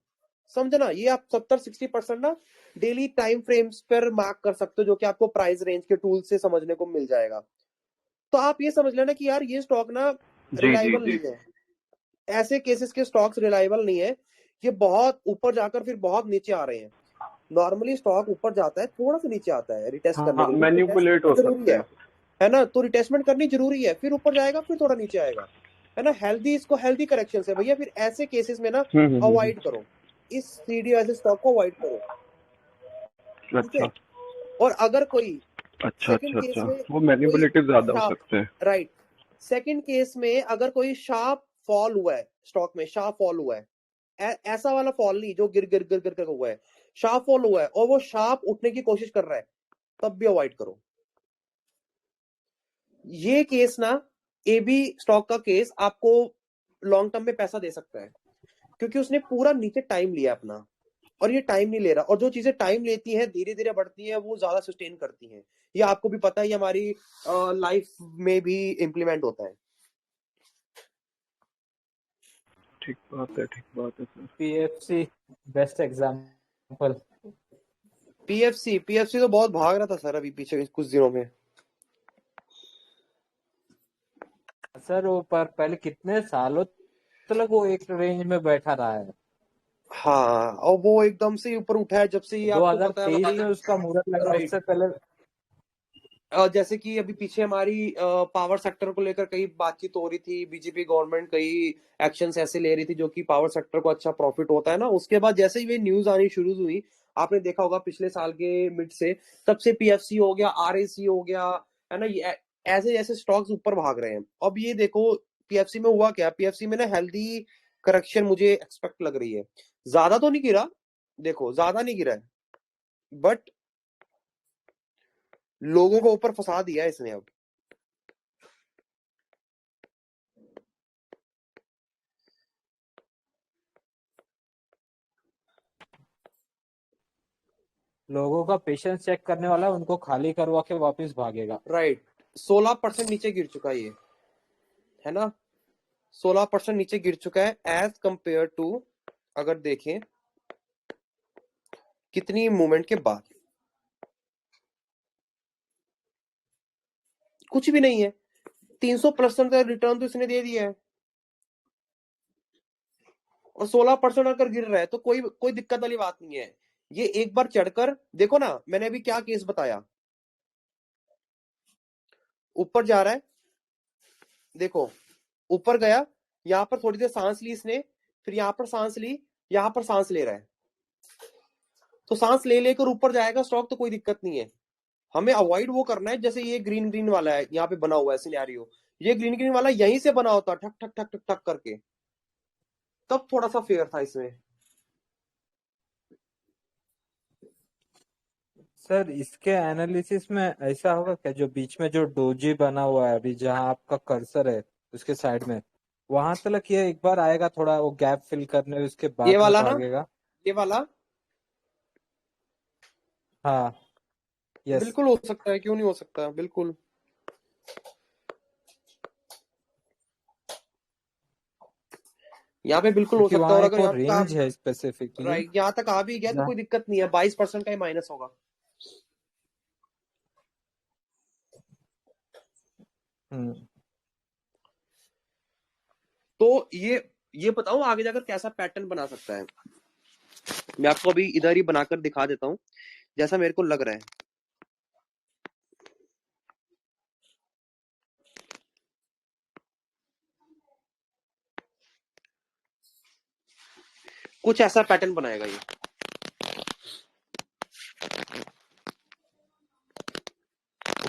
S1: समझना, ये आप 70-60% ना डेली टाइम फ्रेम्स पर मार्क कर सकते हो, जो कि आपको प्राइस रेंज के टूल से समझने को मिल जाएगा। तो आप ये समझ लेना कि यार ये स्टॉक ना
S2: जी जी
S1: रिलायबल
S2: जी
S1: नहीं है। ऐसे केसेस के स्टॉक्स रिलायबल नहीं है, ये बहुत ऊपर जाकर फिर बहुत नीचे आ रहे हैं। नॉर्मली स्टॉक ऊपर जाता है, थोड़ा सा नीचे आता है रिटेस्ट करने
S2: हाँ
S1: के लिए,
S2: मैनिपुलेट हो
S1: रिटेस्टमेंट जरूरी
S2: सकते हैं।
S1: है ना? तो रिटेस्टमेंट करनी जरूरी है, फिर ऊपर जाएगा, फिर थोड़ा नीचे आएगा, है ना? हेल्दी, इसको हेल्दी करेक्शन है भैया। फिर ऐसे केसेस में ना
S2: हम्म।
S1: अवॉइड करो, इस सीडी वाले स्टॉक को अवॉइड करो, ठीक है?
S2: अच्छा
S1: और अगर कोई
S2: अच्छा
S1: सेकंड
S2: अच्छा
S1: केस
S2: अच्छा,
S1: में
S2: वो
S1: कोई
S2: मैनिपुलेटिव ज्यादा हो
S1: शार्प,
S2: सकते हैं।
S1: राइट, सेकंड केस में अगर कोई शार्प फॉल हुआ है स्टॉक में, शार्प फॉल हुआ है, ऐसा वाला फॉल नहीं जो गिर गिर गिर गिर कर हुआ है, शार्प फॉल हुआ है और वो शार्प उठने की कोशिश कर रहा है, तब भी अवॉइड करो। ये केस ना, एबी स्टॉक का केस आपको लॉन्ग टर्म में पैसा दे सकता है, क्योंकि उसने पूरा नीचे टाइम लिया अपना, और ये टाइम नहीं ले रहा। और जो चीजें टाइम लेती हैं, धीरे धीरे बढ़ती हैं, वो ज्यादा सस्टेन करती हैं। ये आपको भी पता है, ये हमारी लाइफ में भी इम्प्लीमेंट होता है।
S2: ठीक बात है sir.
S5: PFC best example.
S1: PFC तो बहुत भाग रहा था सर अभी पीछे कुछ दिनों में।
S5: सर वो पर पहले कितने सालों तक वो एक रेंज में बैठा रहा है।
S1: हाँ, और वो एकदम से ऊपर उठा है जब से ये आपको पता है
S5: 2023 में उसका मुहूर्त लगा,
S1: राइट।
S5: उससे पहले
S1: जैसे कि अभी पीछे हमारी पावर सेक्टर को लेकर कई बातचीत हो रही थी, बीजेपी गवर्नमेंट कई एक्शंस ऐसे ले रही थी जो कि पावर सेक्टर को अच्छा प्रॉफिट होता है ना। उसके बाद जैसे ही ये न्यूज आनी शुरू हुई, आपने देखा होगा पिछले साल के मिड से, तब से पीएफसी हो गया, आरएसी हो गया, है ना, ये ऐसे ऐसे स्टॉक्स ऊपर भाग रहे हैं। अब ये देखो पीएफसी में हुआ क्या, पीएफसी में ना हेल्दी करेक्शन मुझे एक्सपेक्ट लग रही है। ज्यादा तो नहीं गिरा, देखो ज्यादा नहीं गिरा है, बट लोगों को ऊपर फंसा दिया है इसने अब।
S5: लोगों का पेशेंस चेक करने वाला है, उनको खाली करवा के वापस भागेगा।
S1: राइट, 16% नीचे गिर चुका है ये, है ना? 16% नीचे गिर चुका है एज कंपेयर टू, अगर देखें कितनी मूवमेंट के बाद, कुछ भी नहीं है। 300% का रिटर्न तो इसने दे दिया है, और 16% अगर गिर रहा है तो कोई कोई दिक्कत वाली बात नहीं है। ये एक बार चढ़कर देखो ना, मैंने अभी क्या केस बताया, ऊपर जा रहा है, देखो ऊपर गया, यहां पर थोड़ी देर सांस ली इसने, फिर यहां पर सांस ली, यहां पर सांस ले रहा है, तो सांस ले लेकर ऊपर जाएगा स्टॉक तो कोई दिक्कत नहीं है। हमें अवॉइड वो करना है, जैसे ये ग्रीन ग्रीन वाला है यहाँ पे बना हुआ है सिनेरियो, ये ग्रीन ग्रीन वाला यहीं से बना होता ठक ठक ठक ठक ठक करके, तब थोड़ा सा फेयर था इसमें।
S5: सर इसके एनालिसिस में ऐसा होगा क्या, जो बीच में जो डोजी बना हुआ है अभी, जहां आपका कर्सर है उसके साइड में, वहां तक ये एक बार आएगा थोड़ा वो गैप फिल करने, उसके
S1: ये
S5: बाद में
S1: वाला ना,
S5: भागेगा?
S1: ये वाला
S5: हाँ, यस।
S1: बिल्कुल हो सकता है, क्यों नहीं हो सकता, बिल्कुल। यहाँ पे बिल्कुल हो
S5: क्योंकि
S1: सकता है,
S5: वहां
S1: और
S5: एक
S1: अगर
S5: वो
S1: यहाँ तक
S5: रेंज है स्पेसिफिकली।
S1: राइट, यहाँ तक आ भी गया तो कोई दिक्कत नहीं है, 22% का ही माइनस होगा। तो ये बताओ आगे जाकर कैसा पैटर्न बना सकता है। मैं आपको अभी इधर ही बनाकर दिखा देता हूँ जैसा मेरे को लग रहा है। कुछ ऐसा पैटर्न बनाएगा ये,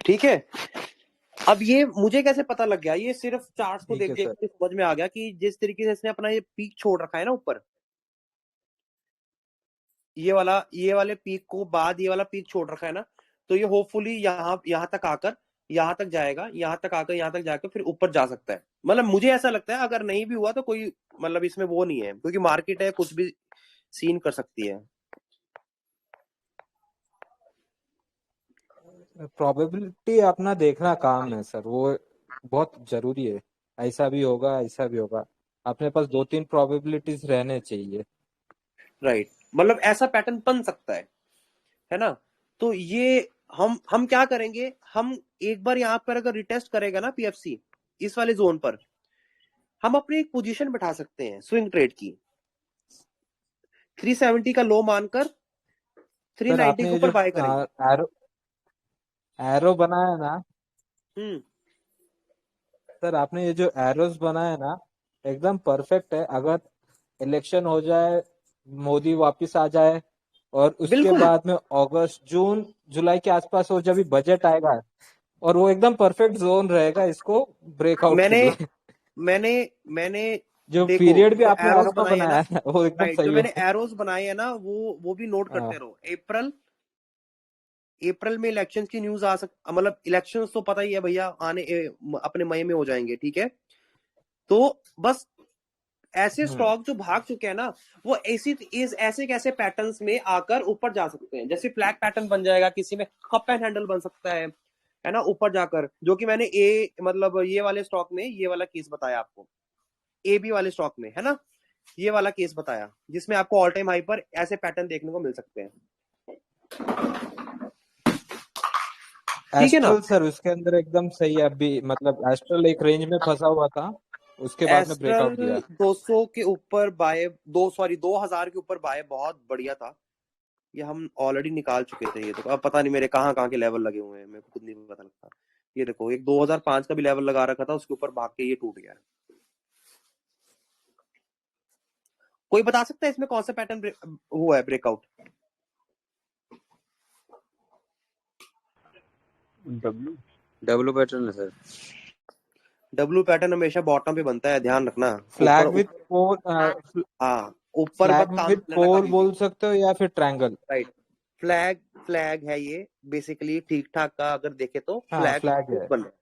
S1: ठीक है? अब ये मुझे कैसे पता लग गया, ये सिर्फ चार्ट्स को
S5: ठीक
S1: देख
S5: है
S1: देख
S5: सर।
S1: के समझ में आ गया कि जिस तरीके से इसने अपना ये पीक छोड़ रखा है ना ऊपर, ये वाले पीक को बाद ये वाला पीक छोड़ रखा है ना, तो ये होपफुली यहाँ तक आकर, यहाँ तक जाएगा, यहाँ तक आकर, यहाँ तक जाकर फिर ऊपर जा सकता है। मतलब मुझे ऐसा लगता है, अगर नहीं भी हुआ तो कोई मतलब इसमें वो नहीं है, क्योंकि मार्केट है, कुछ भी सीन कर सकती है।
S5: प्रोबेबिलिटी अपना देखना काम है सर, वो बहुत जरूरी है। ऐसा भी होगा, ऐसा भी होगा। अपने पास 2-3 प्रोबेबिलिटीज रहने चाहिए।
S1: राइट, मतलब ऐसा पैटर्न बन सकता है ना। तो ये हम क्या करेंगे, हम एक बार यहाँ पर अगर रिटेस्ट करेगा ना पीएफसी इस वाले जोन पर, हम अपनी एक पोजीशन बैठा सकते हैं स्विंग ट्रेड की 370 का लो मानकर
S5: सर
S1: 390
S5: आपने
S1: के
S5: ये
S1: ऊपर
S5: जो
S1: बाय करेंगे।
S5: एरो एरो बनाया ना,
S1: हम्म
S5: सर आपने ये जो एरोस बनाया ना, एकदम परफेक्ट है। अगर इलेक्शन हो जाए, मोदी वापस आ जाए, और उसके
S1: बिल्कुल।
S5: बाद में अगस्त, जून, जुलाई के आसपास हो, जब भी बजट आएगा, और वो एकदम परफेक्ट जोन रहेगा इसको ब्रेकआउट के
S1: मैंने
S5: लिए।
S1: मैंने मैंने
S5: जो
S1: देखो
S5: पीरियड भी
S1: जो
S5: आपने
S1: एरोस
S5: एरो का
S1: बनाए है ना,
S5: बनाया है वो एकदम
S1: राइट, जो
S5: सही
S1: मैंने
S5: है।
S1: एरोस बनाए है ना वो भी नोट
S5: हाँ
S1: करते रहो। अप्रैल में इलेक्शन की न्यूज आ मतलब इलेक्शंस तो पता ही है भैया, अपने मई में हो जाएंगे, ठीक है। तो बस ऐसे स्टॉक जो भाग चुके हैं ना, वो ऐसे कैसे पैटर्न्स में आकर ऊपर जा सकते हैं। जैसे फ्लैग पैटर्न बन जाएगा, किसी में कप एंड हैंडल बन सकता है ना, ऊपर जाकर, जो कि मैंने मतलब ये वाले स्टॉक में ये वाला केस बताया आपको, AB वाले स्टॉक में, है ना, ये वाला केस बताया जिसमें आपको ऑल टाइम हाई पर ऐसे पैटर्न देखने को मिल सकते हैं। ठीक है ना।
S5: एस्ट्रल सर उसके अंदर एकदम सही है अभी, मतलब एस्ट्रल एक रेंज में फंसा हुआ था, उसके बाद में ब्रेकआउट
S1: एस्ट्रल
S5: दिया।
S1: 200 के ऊपर बाय, 2000 के ऊपर बाय बहुत बढ़िया था। ये हम ऑलरेडी निकाल चुके थे। ये तो अब पता नहीं मेरे कहाँ कहाँ के लेवल लगे हुए हैं, मेरे को खुद नहीं पता लगता। ये देखो, एक 2005 का भी लेवल लगा रखा था, उसके ऊपर भाग के ये टूट गया है। कोई बता सकता है इसमें कौन सा पैटर्न हुआ है ब्रेकआउट?
S6: डब्लू पैटर्न है सर।
S1: डब्ल्यू पैटर्न हमेशा बॉटम पे बनता है, ध्यान रखना।
S5: फ्लैग
S1: ऊपर
S5: विथ पोल,
S1: हाँ, ऊपर
S5: फ्लैग
S1: मत काम
S5: विथ
S1: लेना
S5: पोल
S1: कभी भी।
S5: बोल सकते हो या फिर ट्रायंगल।
S1: राइट, फ्लैग है ये बेसिकली, ठीक ठाक का अगर देखे तो
S5: हाँ
S1: फ्लैग
S5: फ्लैग है।
S1: बन रहा है,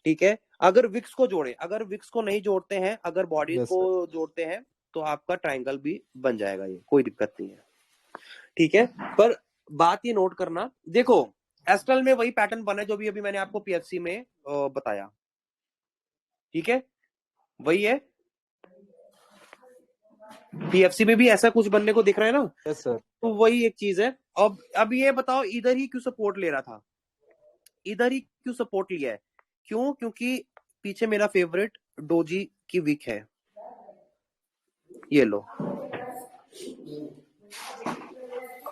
S1: ठीक है। अगर विक्स को जोड़े, अगर विक्स को नहीं जोड़ते हैं, अगर बॉडीज
S5: यस
S1: को
S5: सर।
S1: जोड़ते हैं, तो आपका ट्रायंगल भी बन जाएगा, ये कोई दिक्कत नहीं है, ठीक है। पर बात ये नोट करना, देखो एस्ट्रल में वही पैटर्न बना है जो भी अभी मैंने आपको पीएफसी में बताया, ठीक है, वही है। पीएफसी में भी ऐसा कुछ बनने को दिख रहा है ना,
S5: यस सर।
S1: तो वही एक चीज है। अब ये बताओ, इधर ही क्यों सपोर्ट ले रहा था, इधर ही क्यों सपोर्ट लिया है? क्यों? क्योंकि पीछे मेरा फेवरेट डोजी की विक है, ये लो,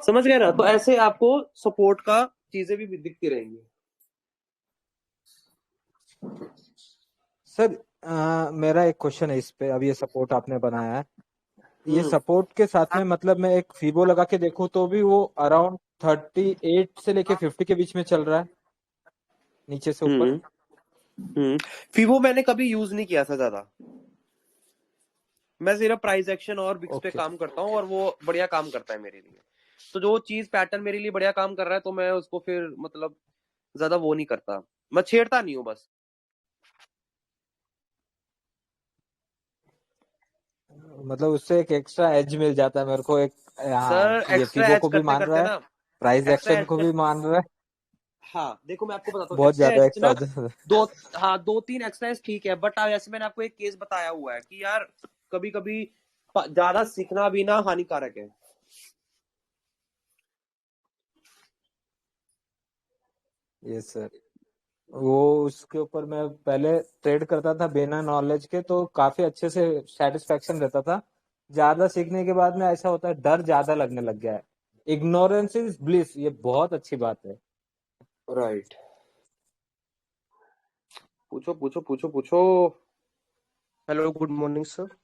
S1: समझ गए ना। तो ऐसे आपको सपोर्ट का चीजें भी दिखती रहेंगी।
S5: सर मेरा एक क्वेश्चन है इस पे। अब ये सपोर्ट आपने बनाया है, ये
S1: हम्म
S5: सपोर्ट के साथ में मतलब मैं एक फीबो लगा के देखूं तो भी वो अराउंड 38 से लेके 50 के बीच में चल रहा है, नीचे से ऊपर।
S1: फीबो मैंने कभी यूज नहीं किया था ज्यादा, मैं सिर्फ प्राइस एक्शन और बिक्स पे
S5: ओके।
S1: काम करता हूँ, और वो बढ़िया काम करता है मेरे लिए। तो जो चीज पैटर्न मेरे लिए बढ़िया काम कर रहा है, तो मैं उसको फिर मतलब ज्यादा वो नहीं करता, मैं छेड़ता नहीं हूँ बस।
S5: मतलब उससे एक एक्स्ट्रा एज मिल जाता है मेरे को एक। हाँ,
S1: सर
S5: ये
S1: एक्स्ट्रा
S5: फीबो
S1: एज
S5: को भी
S1: करते
S5: मान
S1: करते
S5: रहा है,
S1: ना,
S5: प्राइस
S1: एक्स्ट्रा
S5: एक्शन
S1: एज
S5: को
S1: कर,
S5: भी मान रहा है।
S1: हाँ देखो मैं आपको बताता हूँ,
S5: बहुत
S1: एक्स्ट्रा
S5: ज्यादा
S1: एज
S5: एक्स्ट्रा
S1: ना,
S5: हो जाता है।
S1: दो, हाँ 2-3 एक्स्ट्रा एज ठीक है, बट ऐसे मैंने आपको एक केस बताया हुआ है कि यार कभी कभी ज्यादा सीखना भी ना हानिकारक है।
S5: Yes sir. वो उसके ऊपर मैं पहले ट्रेड करता था बिना नॉलेज के, तो काफी अच्छे से सेटिस्फेक्शन रहता था। ज्यादा सीखने के बाद में ऐसा होता है, डर ज्यादा लगने लग गया है। इग्नोरेंस इज ब्लिस, ये बहुत अच्छी बात है।
S1: राइट, पूछो पूछो पूछो पूछो।
S7: Hello, good morning sir.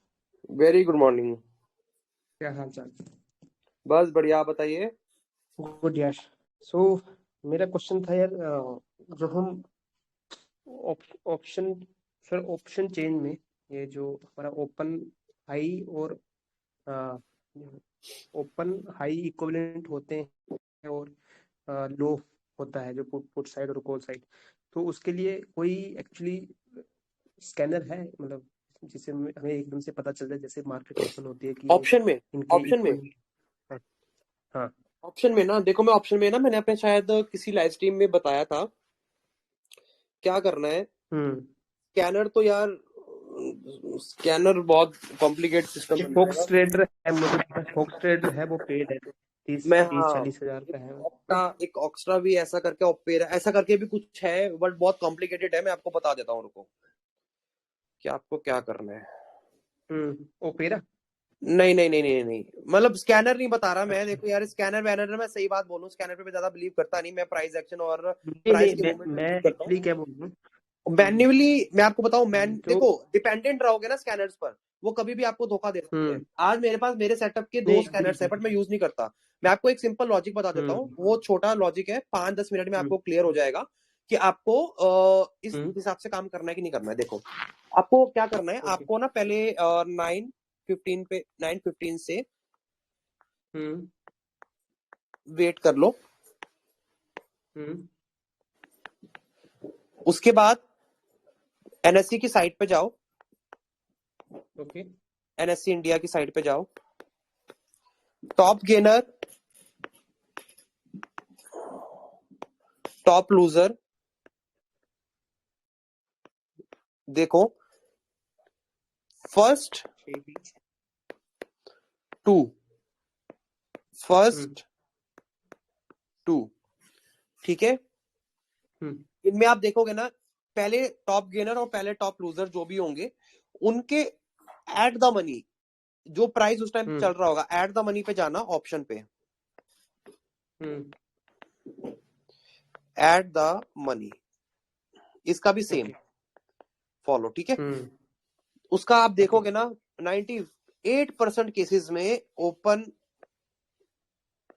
S1: Very good morning.
S7: क्या हाल चाल?
S1: बस बढ़िया, आप बताइए।
S7: गुड यार। सो मेरा क्वेश्चन था यार, जो हम ऑप्शन सर ऑप्शन चेन में, ये जो हमारा ओपन हाई और ओपन हाई इक्विवेलेंट होते हैं, और लो होता है जो पुट साइड और कॉल साइड, तो उसके लिए कोई एक्चुअली स्कैनर है, मतलब जिससे हमें एकदम से पता चल जाए जैसे मार्केट ओपन होती है कि ये
S1: ऑप्शन में,
S7: इनके
S1: ऑप्शन में,
S7: इक्वल। हाँ
S1: ऑप्शन में ना, देखो मैं ऑप्शन में ना, मैंने अपने शायद किसी लाइव स्ट्रीम में बताया था क्या करना है।
S7: हम्म
S1: स्कैनर तो यार स्कैनर बहुत कॉम्प्लिकेट सिस्टम
S7: ये
S1: बन
S7: फोक्स
S1: जाएगा।
S7: ट्रेडर है, मुझे पता है फोक्स ट्रेडर है, वो पेड है, 30
S1: मैं
S7: 30 40 हजार का है वो।
S1: एक ऑक्स्ट्रा भी ऐसा करके, ऑपेरा ऐसा करके भी कुछ है, बट बहुत कॉम्प्लिकेटेड है। मैं आपको बता देता हूँ, रुको, कि आपको क्या करना है।
S7: ओपेरा
S1: नहीं नहीं नहीं नहीं नहीं, मतलब स्कैनर नहीं बता रहा मैं। देखो यार, स्कैनर वैनर मैं सही बात बोलूं, स्कैनर पे ज्यादा बिलीव करता नहीं मैं। प्राइस एक्शन और
S7: नहीं
S1: प्राइस
S7: नहीं,
S1: के
S7: मैं
S1: मूवमेंट पे
S7: मैं
S1: बिलीव करता
S7: एक्चुअली
S1: हूँ।
S7: क्या बोल रहा हूँ,
S1: मैन्युअली मैं आपको बताऊं,
S7: तो
S1: देखो डिपेंडेंट रहोगे ना स्कैनर्स पर, वो कभी भी आपको धोखा दे सकते हैं। आज मेरे पास मेरे सेटअप के 2
S7: नहीं
S1: स्कैनर्स है, बट मैं यूज नहीं करता। मैं आपको एक सिंपल लॉजिक बता देता हूँ, वो छोटा लॉजिक है, 5-10 मिनट में आपको क्लियर हो जाएगा कि आपको इस हिसाब से काम करना है कि नहीं करना है। देखो, आपको क्या करना है, आपको ना पहले 9:15 से वेट कर लो। उसके बाद एनएससी की साइट पे जाओ,
S7: ओके
S1: एनएससी इंडिया की साइट पे जाओ, टॉप गेनर, टॉप लूजर देखो, फर्स्ट टू, ठीक है। इनमें आप देखोगे ना, पहले टॉप गेनर और पहले टॉप लूजर जो भी होंगे, उनके एट द मनी जो प्राइस उस टाइम चल रहा होगा, एट द मनी पे जाना, ऑप्शन पे एट द मनी, इसका भी सेम फॉलो, ठीक है। उसका आप देखोगे ना, 98% केसेस में open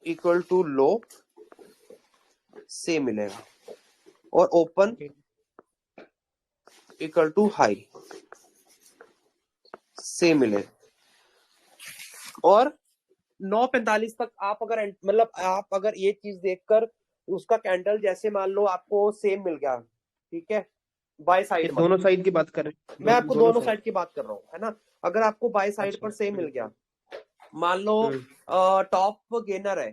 S1: equal to low same मिलेगा, और open equal to high same मिलेगा। और 9:45 तक आप अगर मतलब आप अगर ये चीज देखकर उसका कैंडल जैसे मान लो आपको सेम मिल गया, ठीक है, बाय साइड,
S7: दोनों साइड की बात कर रहे हैं,
S1: मैं आपको दोनों साइड की बात कर रहा हूँ, है ना। अगर आपको बाय साइड पर सेम मिल गया, मान लो टॉप गेनर है,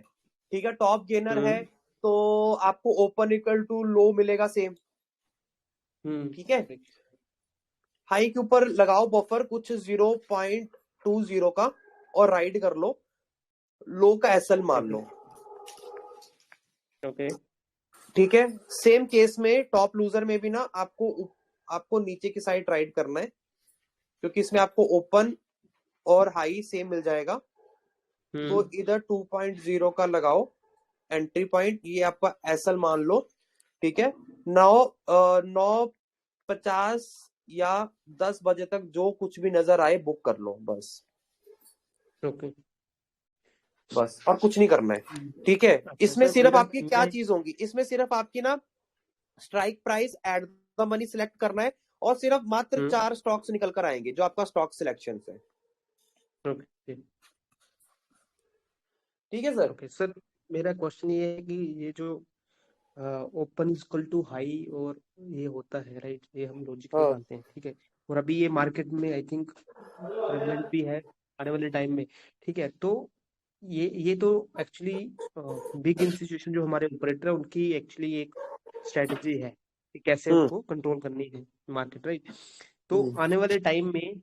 S1: ठीक है, टॉप गेनर है, तो आपको ओपन इक्वल टू लो मिलेगा सेम, ठीक है। हाई के ऊपर लगाओ बफर कुछ 0.20 का, और राइड कर लो, लो का एसएल मान लो,
S7: ओके
S1: ठीक है। सेम केस में टॉप लूजर में भी ना आपको नीचे की साइड राइड करना है, क्योंकि इसमें आपको ओपन और हाई सेम मिल जाएगा। तो इधर 2.0 का लगाओ एंट्री पॉइंट, ये आपका एसएल मान लो, ठीक है। 9:50 या 10 बजे तक जो कुछ भी नजर आए बुक कर लो, बस
S7: ओके
S1: बस, और कुछ नहीं करना है, ठीक है। इसमें
S7: सर,
S1: सिर्फ
S7: मेरा
S1: आपकी क्या चीज होगी, इसमें सिर्फ आपकी ना strike price at the money select करना है, और सिर्फ मात्र 4 स्टॉक्स निकल कर आएंगे जो आपका स्टॉक सिलेक्शन है,
S7: ओके
S1: ठीक है सर।
S7: ओके सर, मेरा क्वेश्चन ये है कि ये जो ओपन इक्वल टू हाई और ये होता है, राइट, ये हम लॉजिक निकालते हैं, ठीक है, और अभी ये मार्केट में आई थिंक प्रेवलेंट भी है आने वाले टाइम में, ठीक है। तो ये तो एक्चुअली बिग इंस्टीट्यूशन जो हमारे ऑपरेटर है उनकी एक्चुअली एक स्ट्रेटजी है कि कैसे उनको कंट्रोल करनी है मार्केट, राइट। तो आने वाले टाइम में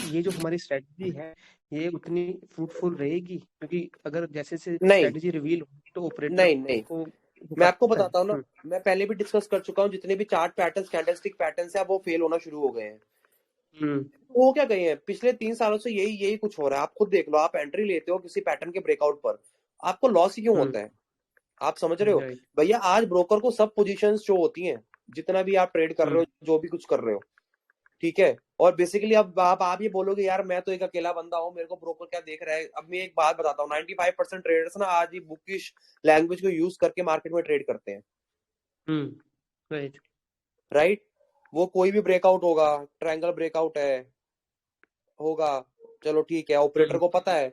S7: ये जो हमारी स्ट्रेटजी है ये उतनी फ्रूटफुल रहेगी, क्योंकि अगर जैसे से स्ट्रेटजी रिवील होगी तो ऑपरेटर
S1: नहीं,
S7: को
S1: मैं आपको बताता हूँ ना, मैं पहले भी डिस्कस कर चुका हूँ, जितने भी चार्ट पैटर्न, कैंडलस्टिक पैटर्न है, अब वो फेल होना शुरू हो गए हैं। वो क्या गए हैं, पिछले 3 सालों से यही कुछ हो रहा है। आप खुद देख लो, आप एंट्री लेते हो किसी पैटर्न के ब्रेकआउट पर, आपको लॉस ही क्यों होता है, आप समझ रहे हो भैया। आज ब्रोकर को सब पोजीशंस जो होती हैं, जितना भी आप ट्रेड कर रहे हो, जो भी कुछ कर रहे हो, ठीक है। और बेसिकली अब आप ये बोलोगे यार मैं तो एक अकेला बंदा हूँ, मेरे को ब्रोकर क्या देख रहा है। अब मैं एक बात बताता हूँ, 95% ट्रेडर्स ना आज ही बुकिश लैंग्वेज को यूज करके मार्केट में ट्रेड करते हैं, राइट। वो कोई भी ब्रेकआउट होगा, ट्रायंगल ब्रेकआउट होगा, चलो ठीक है, ऑपरेटर को पता है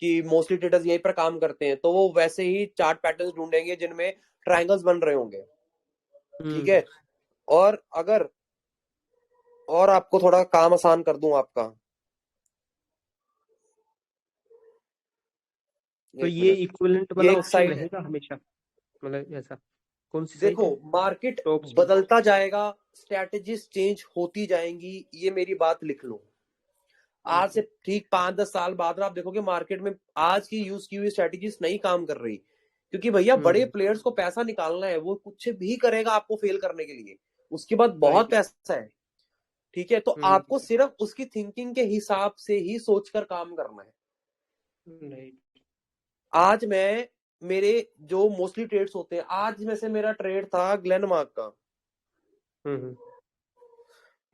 S1: कि मोस्टली ट्रेडर्स यही पर काम करते हैं, तो वो वैसे ही चार्ट पैटर्न्स ढूंढेंगे जिनमें ट्रायंगल्स बन रहे होंगे, ठीक है। और अगर और आपको थोड़ा काम आसान कर दूं आपका,
S7: तो ये इक्विवेलेंट वाला ऑप्शन रहेगा हमेशा, मतलब ऐसा कौन सी साइट
S1: देखो
S7: है?
S1: Market
S7: top stock.
S1: बदलता जाएगा, स्ट्रेटजीज चेंज होती जाएंगी, ये मेरी बात लिख लो। आज से ठीक 5-10 साल बाद आप देखोगे मार्केट में आज की यूज की हुई स्ट्रेटजीज नहीं काम कर रही, क्योंकि भैया बड़े प्लेयर्स को पैसा निकालना है, वो कुछ भी करेगा आपको फेल करने के लिए, उसके बाद बहुत पैसा है, ठीक है। तो आपको सिर्फ उसकी थिंकिंग के हिसाब से ही सोचकर काम करना है। आज मैं मेरे जो मोस्टली ट्रेड्स होते हैं, आज में से मेरा ट्रेड था ग्लेनमार्क का।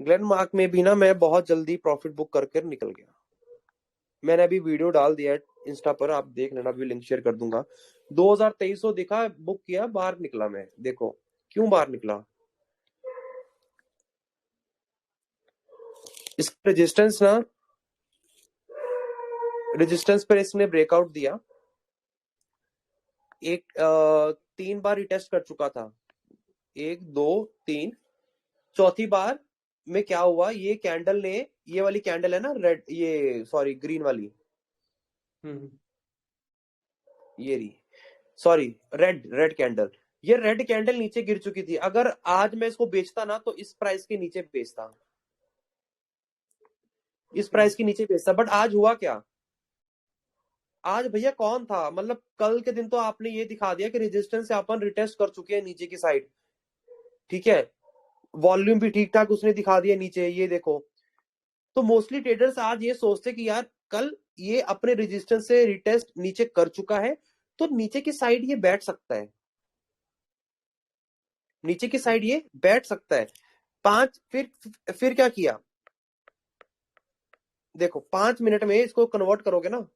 S1: ग्लेनमार्क में भी ना मैं बहुत जल्दी प्रॉफिट बुक करके निकल गया। मैंने अभी वीडियो डाल दिया है इंस्टा पर, आप देख लेना, अभी लिंक शेयर कर दूंगा। 2300 दिखा, बुक किया, बाहर निकला मैं। देखो क्यों बाहर निकला, इस रेजिस्टेंस ना, रेजिस्टेंस पर इसने ब्रेकआउट दिया, एक 3 बार रिटेस्ट कर चुका था, 1 2 3, चौथी बार में क्या हुआ, ये कैंडल ने, ये वाली कैंडल है ना रेड, ये सॉरी ग्रीन वाली, ये रही, सॉरी रेड कैंडल, ये रेड कैंडल नीचे गिर चुकी थी। अगर आज मैं इसको बेचता ना तो इस प्राइस के नीचे बेचता, इस प्राइस के नीचे बेचता। बट आज हुआ क्या, आज भैया कौन था, मतलब कल के दिन तो आपने ये दिखा दिया कि रेजिस्टेंस से अपन रिटेस्ट कर चुके हैं नीचे की साइड, ठीक है, वॉल्यूम भी ठीक ठाक उसने दिखा दिया नीचे, ये देखो। तो मोस्टली ट्रेडर्स आज ये सोचते कि यार कल ये अपने रेजिस्टेंस से रिटेस्ट नीचे कर चुका है, तो नीचे की साइड ये बैठ सकता है, नीचे की साइड ये बैठ सकता है। फिर क्या किया, देखो 5 मिनट में इसको कन्वर्ट करोगे ना,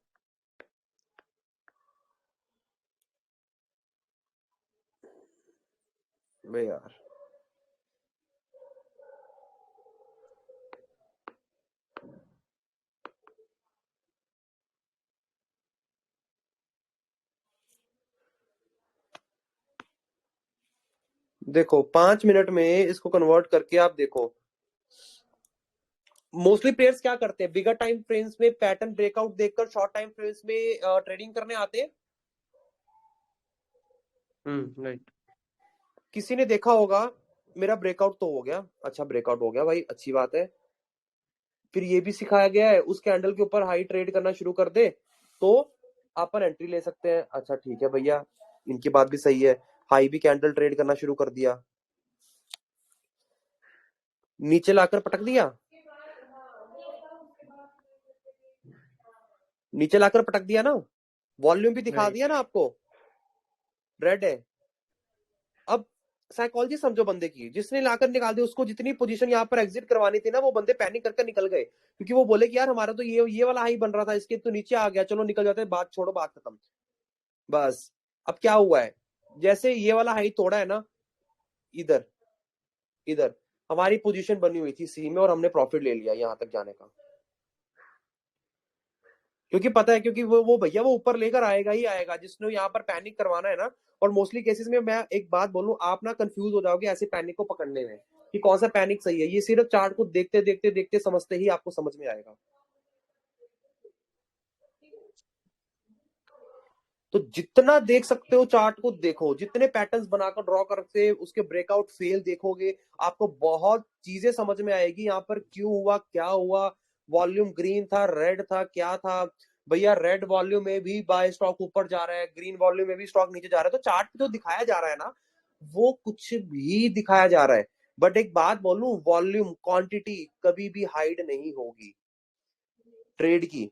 S1: बे यार देखो 5 मिनट में इसको कन्वर्ट करके आप देखो। मोस्टली प्लेयर्स क्या करते हैं, बिगर टाइम फ्रेम्स में पैटर्न ब्रेकआउट देखकर शॉर्ट टाइम फ्रेम्स में ट्रेडिंग करने आते हैं।
S7: राइट।
S1: किसी ने देखा होगा मेरा ब्रेकआउट तो हो गया, अच्छा ब्रेकआउट हो गया भाई, अच्छी बात है। फिर ये भी सिखाया गया है उस कैंडल के ऊपर हाई ट्रेड करना शुरू कर दे तो अपन एंट्री ले सकते हैं। अच्छा ठीक है भैया, इनकी बात भी सही है, हाई भी कैंडल ट्रेड करना शुरू कर दिया, नीचे लाकर पटक दिया, नीचे लाकर पटक दिया ना, वॉल्यूम भी दिखा दिया ना आपको, रेड है। अब साइकोलॉजी समझो बंदे की, जिसने लाकर निकाल दी, उसको जितनी पोजीशन यहाँ पर एग्जिट करवानी थी ना, वो बंदे पैनिक करके निकल गए, क्योंकि वो बोले कि यार हमारा तो ये वाला हाई बन रहा था, इसके तो नीचे आ गया, चलो निकल जाते हैं, बात छोड़ो, बात खत्म। बस अब क्या हुआ है, जैसे ये वाला हाई तोड़ा है ना, इधर इधर हमारी पोजीशन बनी हुई थी सी में और हमने प्रॉफिट ले लिया यहां तक जाने का, क्योंकि पता है, क्योंकि वो भैया वो ऊपर लेकर आएगा ही आएगा, जिसने यहाँ पर पैनिक करवाना है ना। और मोस्टली केसेस में मैं एक बात बोलूं, आप ना कंफ्यूज हो जाओगे ऐसे पैनिक को पकड़ने में कि कौन सा पैनिक सही है। ये सिर्फ चार्ट को देखते देखते देखते समझते ही आपको समझ में आएगा। तो जितना देख सकते हो चार्ट को देखो, जितने पैटर्न्स बनाकर ड्रॉ करके उसके ब्रेकआउट फेल देखोगे, आपको बहुत चीजें समझ में आएगी यहाँ पर क्यों हुआ, क्या हुआ। वॉल्यूम ग्रीन था, रेड था, क्या था भैया, रेड वॉल्यूम में भी बाय स्टॉक ऊपर जा रहा है, ग्रीन वॉल्यूम में भी स्टॉक नीचे जा रहा है। तो चार्ट पे जो दिखाया जा रहा है ना, वो कुछ भी दिखाया जा रहा है। बट एक बात बोलूं, वॉल्यूम क्वांटिटी कभी भी हाइड नहीं होगी ट्रेड की।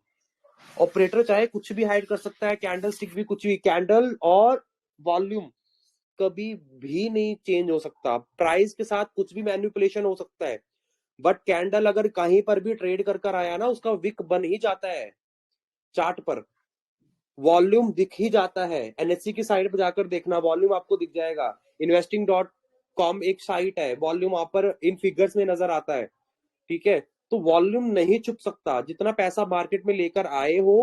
S1: ऑपरेटर चाहे कुछ भी हाइड कर सकता है, कैंडल स्टिक भी कुछ भी, कैंडल और वॉल्यूम कभी भी नहीं चेंज हो सकता। प्राइस के साथ कुछ भी मैनिपुलेशन हो सकता है, बट कैंडल अगर कहीं पर भी ट्रेड कर आया ना, उसका विक बन ही जाता है। चार्ट पर वॉल्यूम दिख ही जाता है, एनएससी की साइट पर जाकर देखना, वॉल्यूम आपको दिख जाएगा। investing.com एक साइट है, वॉल्यूम वहां पर इन फिगर्स में नजर आता है, ठीक है। तो वॉल्यूम नहीं छुप सकता, जितना पैसा मार्केट में लेकर आए हो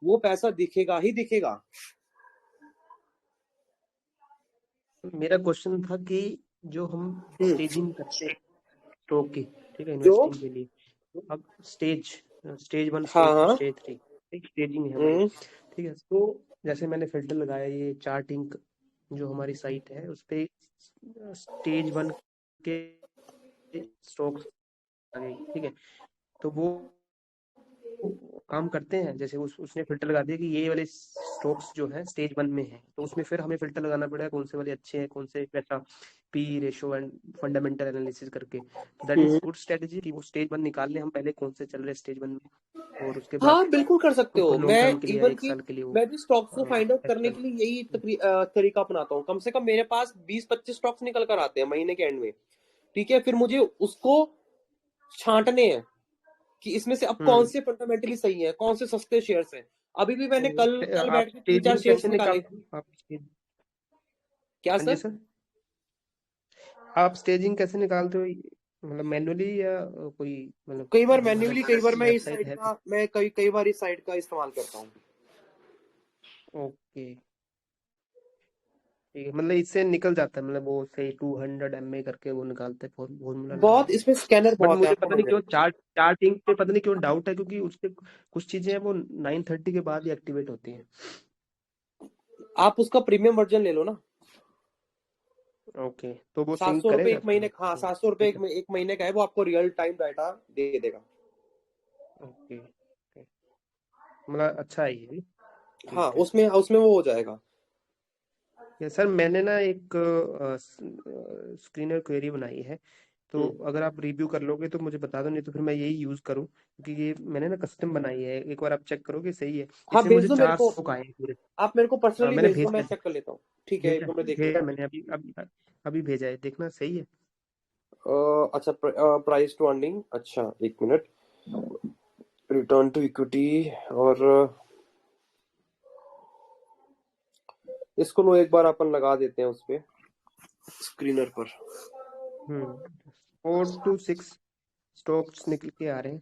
S1: वो पैसा दिखेगा ही दिखेगा।
S7: मेरा क्वेश्चन था कि जो हम स्टेजिंग करते हैं स्टॉक की, ठीक है,
S1: जो
S7: इन्वेस्टिंग के लिए, तो अब स्टेज 1 स्टेज 2
S1: हाँ
S7: स्टेज 3 एक स्टेजिंग है हमारी, ठीक है। तो जैसे मैंने फिल्टर लगाया ये चार्टिंग जो हमारी साइट है उस पे स्टेज 1 के स्टॉक्स आ गई, ठीक है। तो वो काम करते हैं, जैसे उसने फिल्टर लगा दिया कि ये वाले स्टॉक्स जो है स्टेज 1 में है, तो उसमें फिर हमें फिल्टर लगाना पड़ेगा कौन से वाले अच्छे हैं, कौन से कैसा P ratio and fundamental analysis करके। तो दैट इज गुड स्ट्रेटजी कि वो स्टेज 1 निकाल ले हम पहले कौन से चल रहे स्टेज 1 में, और उसके बाद
S1: हाँ बिल्कुल कर सकते हो।
S7: लॉन्ग
S1: मैं
S7: टर्म के लिए या
S1: इवन
S7: 1
S1: की
S7: साल के लिए वो
S1: मैं भी स्टॉक्स को फाइंड आउट करने
S7: कैपिटल।
S1: के लिए यही तरीका अपनाता हूँ। कम से कम मेरे पास 20-25 स्टॉक्स निकल कर आते हैं महीने के एंड में, ठीक है। फिर मुझे उसको छांटने हैं कि इसमें से अब कौन से फंडामेंटली सही है, कौन से सस्ते शेयर्स हैं। अभी भी मैंने कल कल
S7: आप
S1: बैठ के 3-4
S7: स्टेजिंग
S1: शेयर्स
S7: कैसे
S1: निकाले।
S7: निकालते हो?
S1: क्या
S7: हाँ जी
S1: सर?
S7: सर, आप स्टेजिंग कैसे निकालते हो, मतलब मैनुअली या कोई मतलब
S1: कई बार
S7: हमारा
S1: मैन्युअली, कई बार मैं इस
S7: वेबसाइट
S1: साइड
S7: है?
S1: का मैं कई कई बार इस साइड का इस्तेमाल करता हूँ।
S7: ओके, ठीक है, मतलब इससे निकल जाता है, मतलब वो से 200 MA करके वो निकालते हैं फॉर्मूला लगा
S1: बहुत
S7: के।
S1: इसमें स्कैनर
S7: बट
S1: बहुत है,
S7: मुझे
S1: आपको
S7: पता
S1: मिल
S7: नहीं क्यों
S1: जाएगा।
S7: चार्टिंग पे पता नहीं क्यों डाउट है, क्योंकि उसके कुछ चीजें हैं वो 9:30 के बाद ही एक्टिवेट होती हैं।
S1: आप उसका प्रीमियम वर्जन ले लो ना।
S7: ओके, तो वो
S1: सात
S7: सिंक
S1: सौ रुपए
S7: करेगा
S1: एक महीने, हाँ
S7: तो
S1: 700 रुपए
S7: ठीक है।
S1: एक महीने का है, वो आपको रियल टाइम डाटा दे देगा।
S7: ओके, मतलब अच्छा है ये,
S1: हाँ
S7: ठीक है।
S1: उसमें उसमें वो हो जाएगा।
S7: ये सर मैंने ना एक स्क्रीनर क्वेरी बनाई है, तो अगर आप रिव्यू कर लोगे तो मुझे बता दो, नहीं तो फिर मैं यही यूज करूँ, क्योंकि ये मैंने ना कस्टम बनाई है, एक बार आप चेक करोगे सही है।
S1: हाँ
S7: इसमें
S1: भेज
S7: मुझे
S1: दो मेरे
S7: 4
S1: को,
S7: स्टॉक आए हैं पूरे।
S1: आप मेरे को पर्सनली
S7: मैंने
S1: भेज दो,
S7: भेज
S1: मैं
S7: दिया,
S1: चेक कर लेता हूँ। ठीक है, एक
S7: भेजा
S1: मिनट देखते
S7: भेजा
S1: हैं।
S7: मैंने अभी अभी अभी भेजा है, देखना सही है।
S1: अच्छा प्राइस टू अर्निंग, अच्छा एक मिनट। रिटर्न टू इक्विटी, और इसको लो एक बार अपन लगा देते हैं उस पे स्क्रीनर पर।
S7: 4 to 6 स्टॉक्स निकल के आ रहे हैं।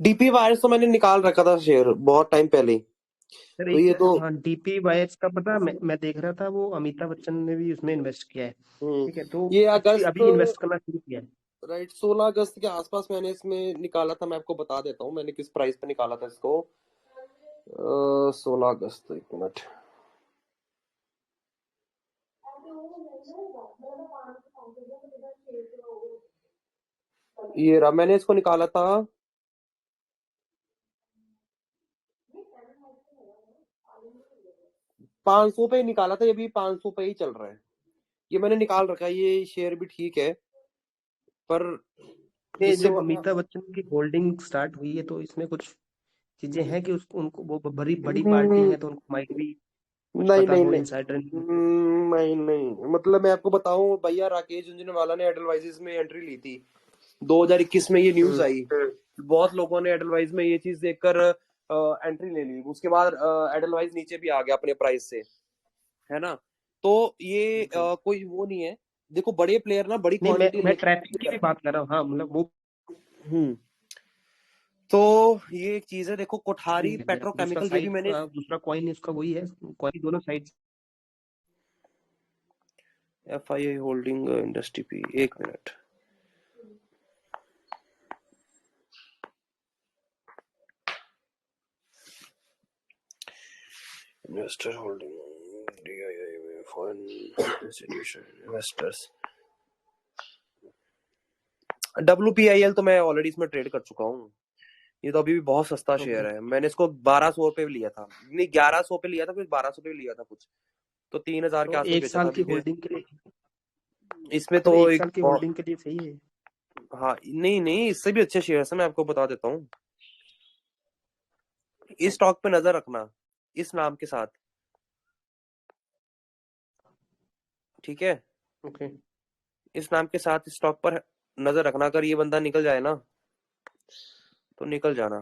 S1: डीपी वायर्स तो मैंने निकाल रखा था शेयर बहुत टाइम पहले ही।
S7: सर
S1: तो ये
S7: एक,
S1: तो
S7: हाँ डीपी वायर्स का पता, मैं देख रहा था वो अमिताभ बच्चन ने भी उसमें इन्वेस्ट किया है, ठीक है, तो
S1: ये
S7: अभी
S1: अगस्त,
S7: अभी इन्वेस्ट करना शुरू किया है।
S1: राइट 16 अगस्त के आसपास मैंने इसमें निकाला था। मैं आपको बता देता हूँ मैंने किस प्राइस पे निकाला था इसको। 16 अगस्त, एक मिनट। ये रहा, मैंने इसको निकाला था 500 पे ही निकाला था। ये भी 500 पे ही चल रहा है। ये मैंने निकाल रखा है, ये शेयर भी ठीक है, पर
S7: ये
S1: इससे
S7: जो
S1: बढ़िया
S7: अमिताभ बच्चन की होल्डिंग स्टार्ट हुई है, तो इसमें कुछ चीजें हैं कि उसको उनको वो बड़ी बड़ी पार्टी
S1: नहीं
S7: है, तो उनको माइट भी कुछ
S1: नहीं
S7: पता
S1: नहीं
S7: हो
S1: नहीं
S7: इनसाइडर।
S1: नहीं नहीं, मतलब मैं आपको बताऊं, भैया राकेश झुनझुनवाला ने एडलवाइजेस में एंट्री ली थी 2021 में। ये न्यूज आई, बहुत लोगों ने एडलवाइज में ये चीज देखकर एंट्री ले ली। उसके बाद एडलवाइज नीचे भी आ गया अपने प्राइस से, है ना। तो ये कोई वो नहीं है। देखो बड़े प्लेयर ना बड़ी
S7: नहीं, मैं
S1: क्वांटिटी
S7: मैं
S1: लेकर
S7: ट्रैफिक की भी बात कर रहा हूँ, हाँ मतलब वो
S1: हम्म तो ये एक चीज है। देखो
S7: भी
S1: कोठारी
S7: है, दूसरा
S1: पेट्रोकेमिकल, ये भी
S7: साइड
S1: मैंने
S7: दूसरा कॉइन इसका वही है, कॉइन दोनों साइड।
S1: FII होल्डिंग इंडस्ट्री पी, एक मिनट। Investor holding DII foreign institution investors. WPIL तो मैं ऑलरेडी इसमें ट्रेड कर चुका हूँ। ये तो अभी भी बहुत सस्ता शेयर है। मैंने इसको 1200 पे लिया था, नहीं 1100 पे लिया था, कुछ 1200 पे लिया था कुछ, तो 3000 के
S7: तो
S1: आसपास
S7: एक
S1: बेचा था
S7: साल की
S1: अभी के।
S7: होल्डिंग के लिए,
S1: इसमें
S7: सर
S1: तो
S7: एक
S1: एक
S7: साल की होल्डिंग के लिए सही है।
S1: हाँ नहीं नहीं, इससे भी अच्छे शेयर है, मैं आपको बता देता हूँ। इस स्टॉक पे नजर रखना, इस नाम के साथ, ठीक है।
S7: ओके,
S1: इस नाम के साथ इस स्टॉक पर नजर रखना। अगर ये बंदा निकल जाए ना तो निकल जाना।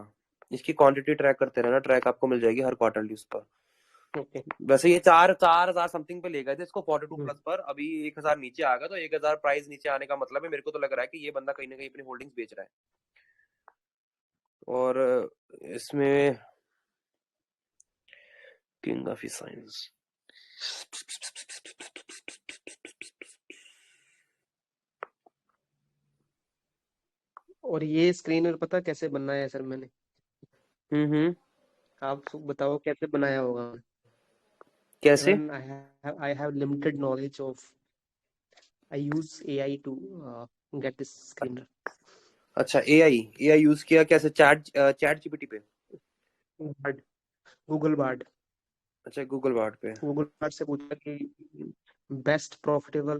S1: इसकी क्वांटिटी ट्रैक करते रहना, ट्रैक आपको मिल जाएगी हर क्वार्टरली उस पर।
S7: ओके,
S1: वैसे ये 4000 समथिंग पे ले गए थे इसको 42 प्लस पर, अभी 1000 नीचे आ गया। तो 1000 प्राइस नीचे आने का मतलब है, मेरे को तो लग रहा है कि ये बंदा कहीं ना कहीं अपनी होल्डिंग्स बेच रहा है। और इसमें किंग ऑफ साइंस,
S7: और ये स्क्रीनर पता कैसे बनना है सर मैंने?
S1: हम्म
S7: आप बताओ कैसे बनाया होगा।
S1: कैसे?
S7: Even I have limited knowledge of. I use AI to get this screener.
S1: अच्छा, एआई यूज किया कैसे? चैट जीपीटी पे?
S7: Bard, Google Bard.
S1: अच्छा, गूगल बार्ड पे।
S7: Google Bard से पूछा कि बेस्ट प्रॉफिटेबल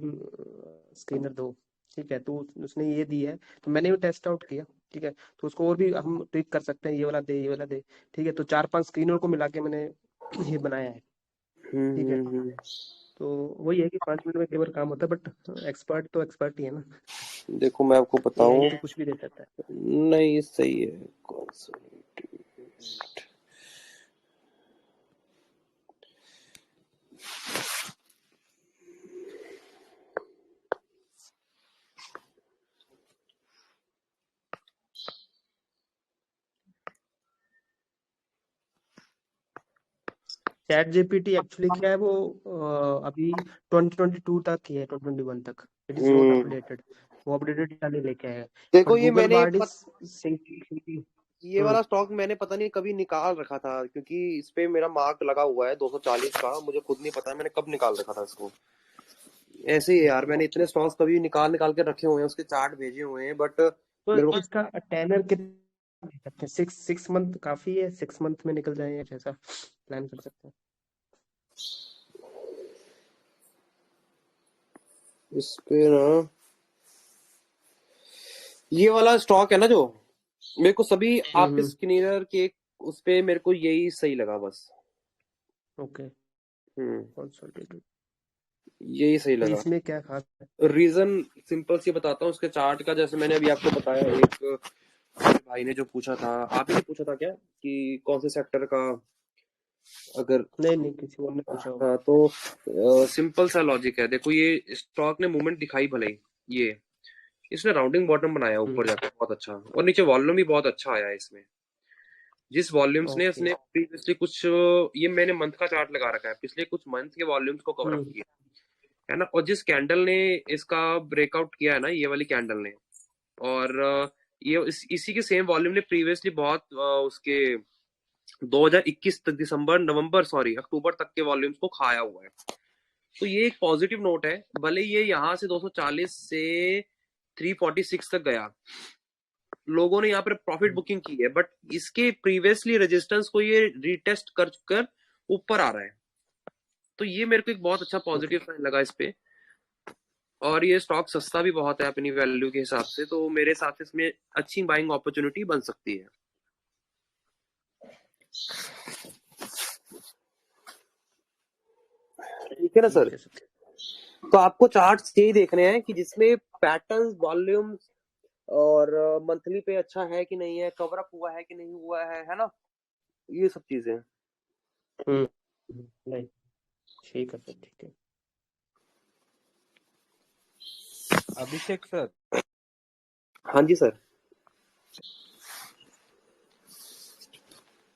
S7: स्क्रीनर दो, ठीक है, तो उसने ये दी है, तो मैंने भी टेस्ट आउट किया, ठीक है, तो उसको और भी हम ट्रिक कर सकते हैं, ये वाला दे, ये वाला दे, ठीक है, तो 4-5 स्क्रीनर को मिला के मैंने ये बनाया है, ठीक है, तो वही है कि 5 मिनट में कई बार काम होता है, बट एक्सपर्ट तो एक्सपर्ट ही है ना।
S1: देखो मैं आपको बताऊं,
S7: AI तो कुछ भी दे सकता है।
S1: नहीं सही है।
S7: चैट जीपीटी एक्चुअली क्या है, वो अभी 2022 तक ही है, 2021 तक, इट इज नॉट अपडेटेड, वो अपडेटेड नहीं लेके आएगा।
S1: देखो
S7: बट
S1: ये
S7: गूगल
S1: मैंने
S7: बार्ड इज
S1: ये वाला स्टॉक मैंने पता नहीं कभी निकाल रखा था, क्योंकि इस पे मेरा मार्क लगा हुआ है 240 का, मुझे खुद नहीं पता मैंने कब निकाल रखा था इसको। ऐसे ही यार, मैंने इतने स्टॉक्स कभी निकाल के रखे हुए हैं, उसके चार्ट भेजे हुए हैं, बट
S7: तो
S1: मेरे को
S7: इसका टेनर कितना दे सकते हैं? 6 मंथ काफी है, 6 मंथ में निकल जाए जैसा प्लान कर सकते हैं।
S1: इस पे ना ये वाला स्टॉक है ना, जो मेरे को सभी आपके स्क्रीनर के उस पे मेरे को यही सही लगा बस।
S7: ओके,
S1: कंसोलिडेटेड यही सही
S7: तो
S1: लगा।
S7: इसमें क्या खास है?
S1: रीजन सिंपल सी बताता हूँ उसके चार्ट का, जैसे मैंने अभी आपको बताया, एक भाई ने जो पूछा था, आप ही ने पूछा था क्या कि कौन से सेक्टर का, अगर
S7: नहीं किसी और ने पूछा होगा।
S1: हाँ, तो सिंपल सा लॉजिक है। देखो ये स्टॉक ने मूवमेंट दिखाई भले ही, ये इसने राउंडिंग बॉटम बनाया ऊपर जाकर बहुत अच्छा, और नीचे वॉल्यूम भी बहुत अच्छा आया है इसमें। जिस वॉल्यूम्स ने इसने प्रीवियसली कुछ, ये मैंने मंथ का चार्ट लगा रखा है, पिछले कुछ मंथ के वॉल्यूम्स को कवर अप किया है ना, और जिस कैंडल ने इसका ब्रेकआउट किया है ना, ये वाली कैंडल ने, और ये इसी के सेम वॉल्यूम ने प्रीवियसली बहुत उसके 2021 तक, अक्टूबर तक के वॉल्यूम्स को खाया हुआ है। तो ये एक पॉजिटिव नोट है, भले ये यहाँ से 240 से 346 तक गया, लोगों ने यहाँ पर प्रॉफिट बुकिंग की है, बट इसके प्रीवियसली रेजिस्टेंस को ये रिटेस्ट कर ऊपर आ रहा है, तो ये मेरे को एक बहुत अच्छा पॉजिटिव साइन लगा इस पे। और ये स्टॉक सस्ता भी बहुत है अपनी वैल्यू के हिसाब से, तो मेरे हिसाब से इसमें अच्छी बाइंग अपॉर्चुनिटी बन सकती है। ठीक है ना सर? तो आपको चार्ट्स यही देखने हैं कि जिसमें पैटर्न्स, वॉल्यूम्स और मंथली पे अच्छा है कि नहीं है, कवर अप हुआ है कि नहीं हुआ है ना, ये सब चीजें।
S7: नहीं ठीक है सर, ठीक है।
S5: अभिषेक सर।
S1: हाँ जी सर।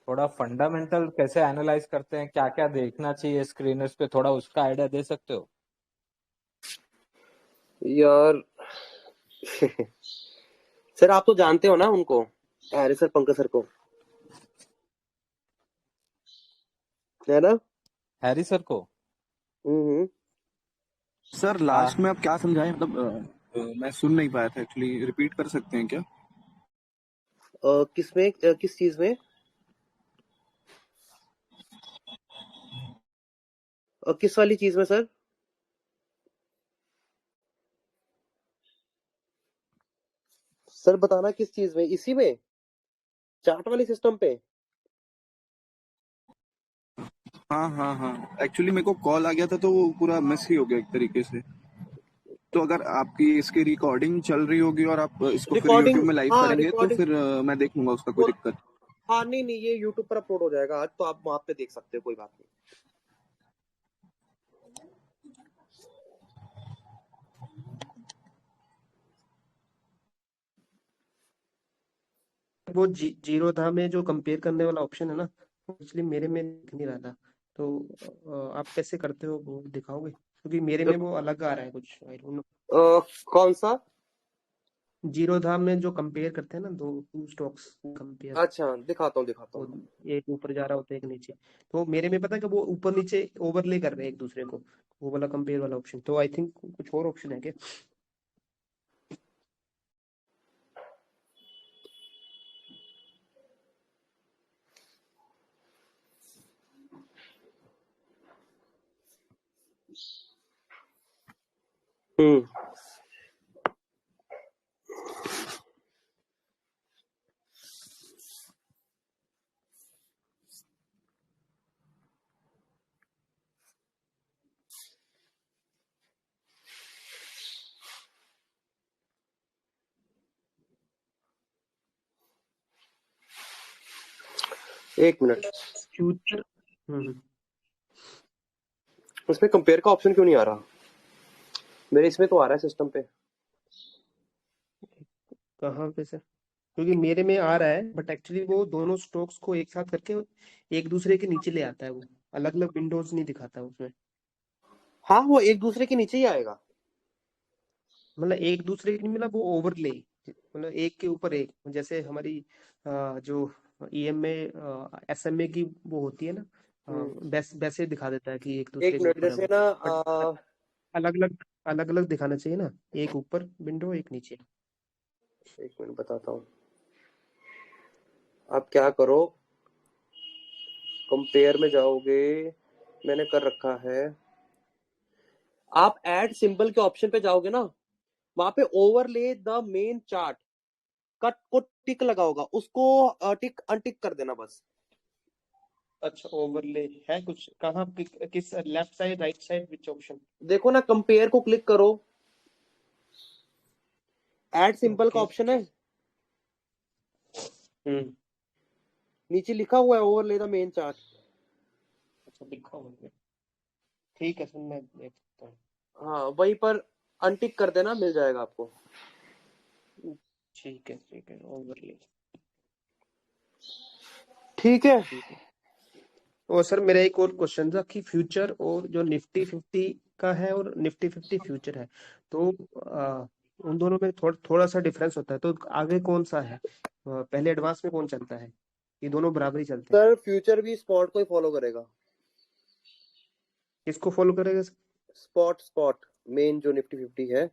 S5: थोड़ा फंडामेंटल कैसे एनालाइज करते हैं, क्या क्या देखना चाहिए स्क्रीनर्स पे, थोड़ा उसका आइडिया दे सकते हो?
S1: यार सर आप तो जानते हो ना उनको, हैरिस सर, पंकज सर को, है ना?
S5: हैरिस सर को।
S8: सर लास्ट में आप क्या समझाएं, मतलब मैं सुन नहीं पाया था एक्चुअली, रिपीट कर सकते हैं क्या?
S1: किसमें, किस चीज में? किस वाली चीज में सर? सर बताना किस चीज में, इसी में चार्ट वाले सिस्टम पे?
S8: हाँ एक्चुअली मेरे को कॉल आ गया था तो वो पूरा मिस ही हो गया एक तरीके से। तो अगर आपकी इसकी रिकॉर्डिंग चल रही होगी और आप इसको फिर यूट्यूब में लाइव करेंगे तो फिर मैं देख लूंगा, उसका कोई दिक्कत।
S1: हाँ नहीं ये यूट्यूब पर अपलोड हो जाएगा आज, तो आप वहां पे देख सकते हो, कोई बात नहीं।
S7: वो जीरो था में जो कंपेयर करने वाला ऑप्शन है ना, एक्चुअली मेरे में दिख नहीं रहा था, तो आप कैसे करते हो वो दिखाओगे, क्योंकि मेरे में वो अलग आ रहा है कुछ, आई डोंट नो।
S1: कौन सा?
S7: जीरो धाम में जो कंपेयर करते हैं ना, टू स्टॉक्स कंपेयर,
S1: अच्छा दिखाता हूँ
S7: वो एक ऊपर जा रहा होता है एक नीचे, तो मेरे में पता है कि वो ऊपर नीचे ओवरले कर रहे हैं एक दूसरे को, वो वाला कंपेयर वाला ऑप्शन। तो आई थिंक कुछ और ऑप्शन है क्या?
S1: हम्म। एक मिनट,
S7: फ्यूचर।
S1: उसमें कंपेयर का ऑप्शन क्यों नहीं आ रहा? मेरे इसमें तो आ रहा है सिस्टम पे।
S7: कहाँ पे सर? क्योंकि मेरे में आ रहा है, बट एक्चुअली वो दोनों स्टॉक्स को एक साथ करके एक दूसरे के नीचे ले आता है, वो अलग अलग विंडोज नहीं दिखाता उसमें।
S1: हाँ वो एक दूसरे के नीचे ही आएगा।
S7: मतलब एक दूसरे के नहीं, मतलब वो ओवरले, मतलब एक के ऊपर एक, जैसे हमारी जो ईएमए एसएमए की वो होती है ना, वैसे दिखा देता है कि एक दूसरे
S1: एक
S7: के
S1: मिनट,
S7: ऊपर है
S1: जैसे
S7: वो।
S1: ना
S7: बट अलग अलग दिखाना चाहिए ना, एक ऊपर विंडो एक नीचे।
S1: एक मिनट बताता हूँ। आप क्या करो, कंपेयर में जाओगे, मैंने कर रखा है। आप ऐड सिंबल के ऑप्शन पे जाओगे ना, वहां पे overlay the main chart cut को टिक लगा होगा, उसको टिक अनटिक कर देना बस।
S7: अच्छा, ओवरले है कुछ कहाँ किस left side right side which option?
S1: देखो ना, कंपेयर को क्लिक करो, ऐड सिंबल का
S7: ओके।
S1: ऑप्शन है, नीचे लिखा हुआ है ओवरले द मेन चार्ट।
S7: अच्छा, लिखा हुआ है, ठीक है सर, मैं देख सकता हूँ।
S1: हाँ वहीं पर अनटिक कर देना, मिल जाएगा आपको।
S7: ठीक है, ओवरले।
S1: ठीक है।
S7: और सर मेरा एक और क्वेश्चन था कि फ्यूचर और जो निफ्टी 50 का है और निफ्टी 50 फ्यूचर है, तो उन दोनों में थोड़ा सा डिफरेंस होता है, तो आगे कौन सा है? पहले एडवांस में कौन चलता है? ये दोनों बराबर ही चलते हैं?
S1: सर फ्यूचर भी स्पॉट को ही फॉलो करेगा।
S7: किसको फॉलो करेगा सर?
S1: स्पॉट मेन जो निफ्टी 50 है,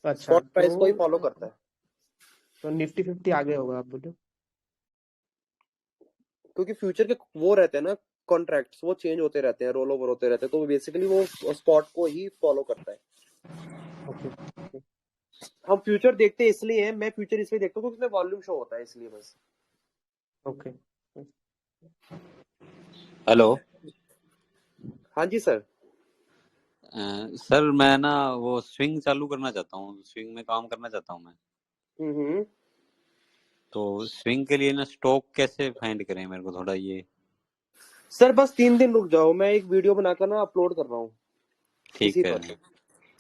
S7: अच्छा,
S1: स्पॉट प्राइस को ही फॉलो करता है।
S7: तो निफ्टी 50 आगे होगा आप बोलो?
S1: क्योंकि फ्यूचर के वो रहते हैं ना कॉन्ट्रैक्ट्स, वो चेंज होते रहते हैं, रोल ओवर होते रहते हैं, तो बेसिकली वो स्पॉट को ही फॉलो करता है।
S7: ओके।
S1: हम फ्यूचर देखते हैं इसलिए है, मैं फ्यूचर इसलिए देखता हूँ क्योंकि उसमें वॉल्यूम शो होता है, इसलिए बस।
S7: ओके।
S6: हेलो
S1: हाँ जी सर।
S6: सर मैं ना वो स्विंग चालू करना चाहता हूँ, स्विंग में काम करना चाहता हूँ मैं। तो स्विंग के लिए ना स्टॉक कैसे फाइंड करें, मेरे को थोड़ा ये।
S1: सर बस 3 दिन रुक जाओ, मैं एक वीडियो बनाकर ना अपलोड कर रहा हूँ इसी
S6: ठीक है
S1: पर,